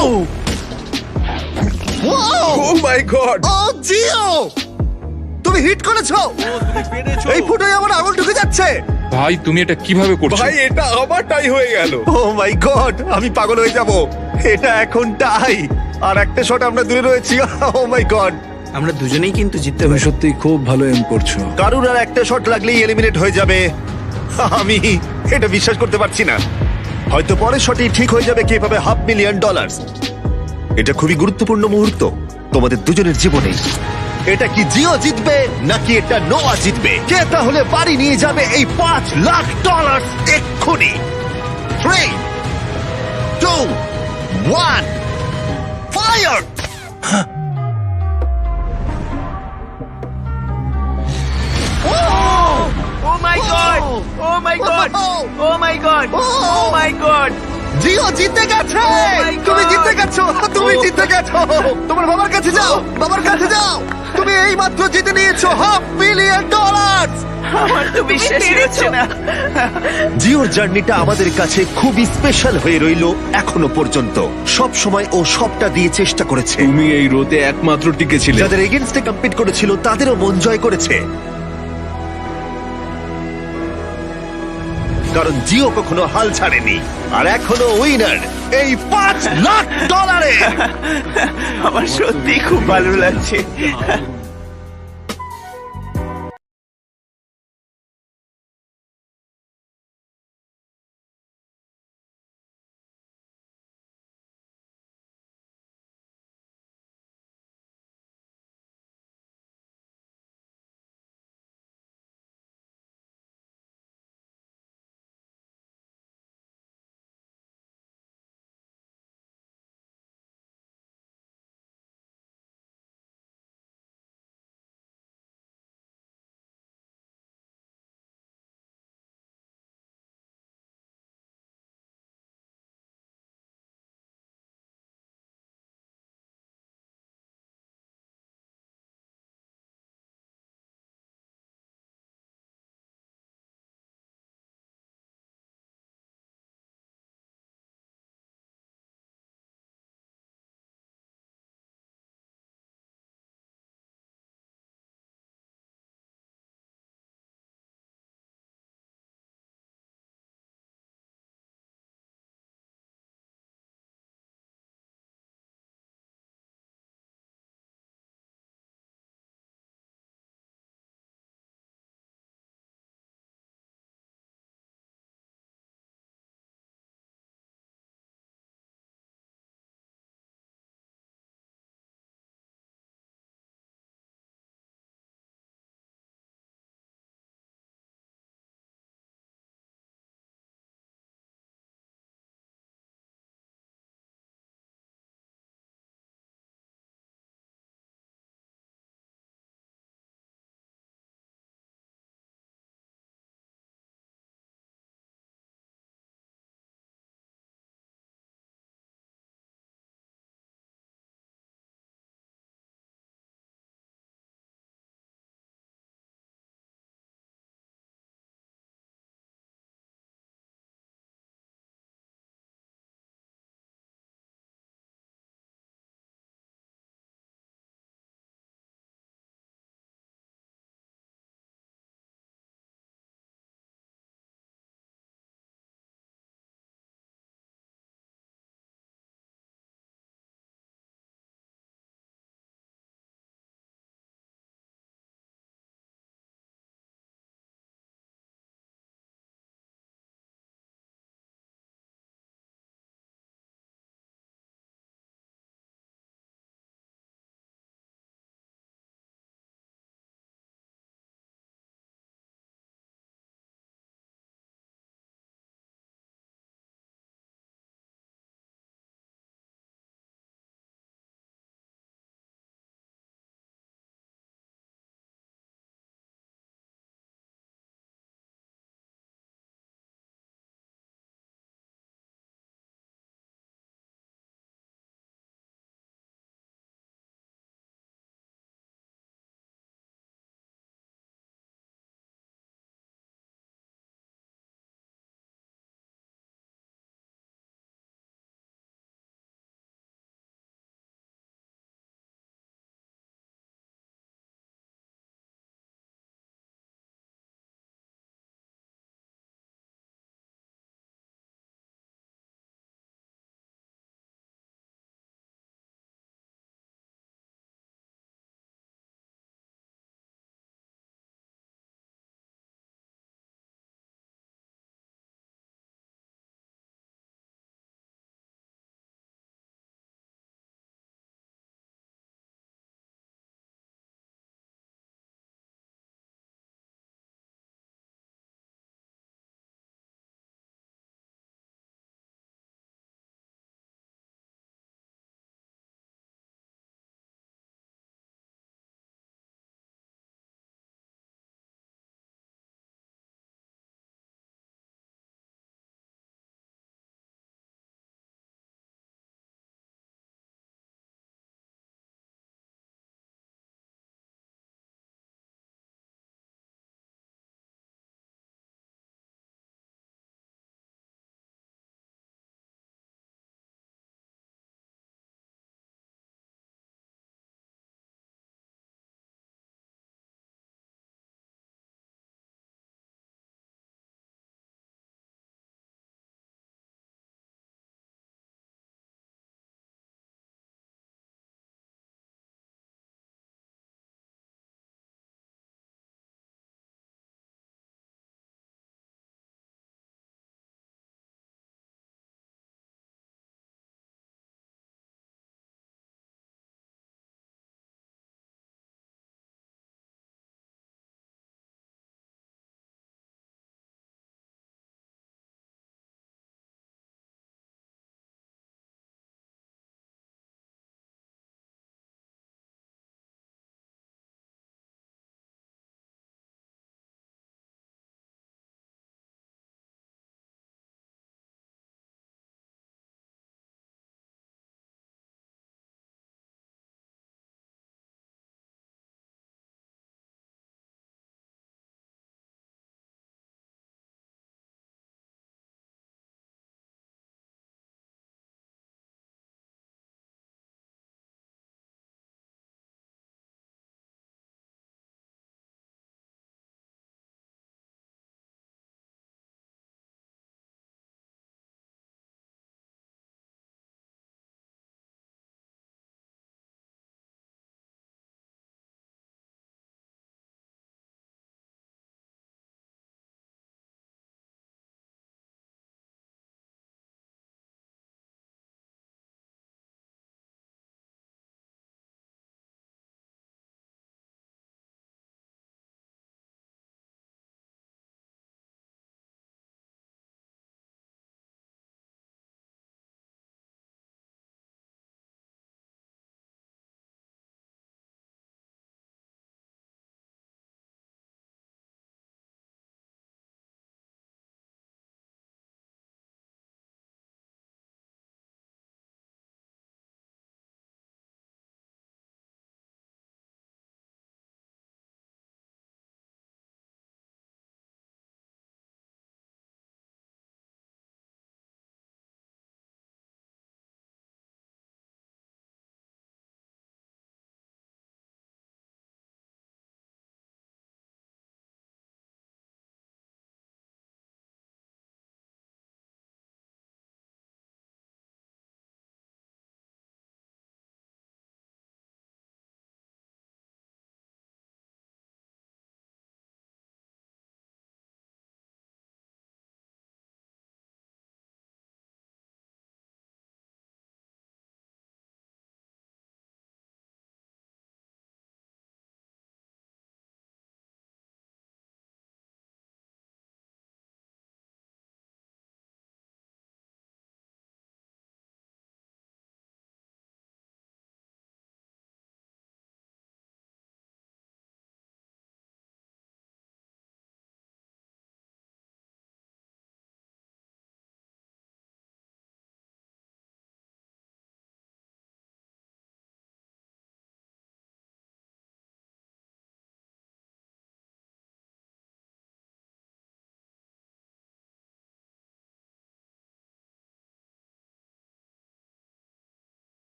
ও ও মাই গড। ও জিও, তুমি হিট করেছো। এই ফুটোয় আমার আঙুল ঢুকে যাচ্ছে। ভাই তুমি এটা কিভাবে করছো? ভাই এটা আবার টাই হয়ে গেল। ও মাই গড, আমি পাগল হয়ে যাব। এটা এখন টাই, আর একটা শট আমরা দূরে রয়েছি। ও মাই গড, আমরা দুজনেই কিন্তু জিততে তুমি পারি। সত্যি খুব ভালো এম করছো। কারুর আর একটা শট লাগলেই এলিমিনেট হয়ে যাবে। আমি এটা বিশ্বাস করতে পারছি না। হয়তো পরের শটই ঠিক হয়ে যাবে কে পাবে $500,000। এটা খুবই গুরুত্বপূর্ণ মুহূর্ত তোমাদের দুজনের জীবনে। এটা কি জিও জিতবে নাকি এটা নোয়া জিতবে? কে তাহলে বাড়ি নিয়ে যাবে এই $5,00,000 এক্ষুনি? 3 2 1 ফায়ার। ও মাই গড, ও মাই গড, ও মাই গড, ও মাই গড। জিও জিতে গেছে। my God! তুমি জিতে গেছো, তুমি জিতে গেছো। তোমার বাবার কাছে যাও, বাবার কাছে যাও। তুমি এই মাত্র জিতে নিয়েছো $500,000। আমার তো বিশ্বাসই হচ্ছে না। জিওর জার্নিটা আমাদের কাছে খুবই স্পেশাল হয়ে রইলো এখনো পর্যন্ত। সব সময় ও সবটা দিয়ে চেষ্টা করেছে। তুমি এই রোতে একমাত্র টিকে ছিলে। যাদের এগেনস্টে কম্পিট করেছিল তাদেরও মন জয় করেছে। কারণ জিও কখনো হাল ছাড়েনি, আর এখনো উইনার এই $5,00,000। আমার সত্যি খুব ভালো লাগছে।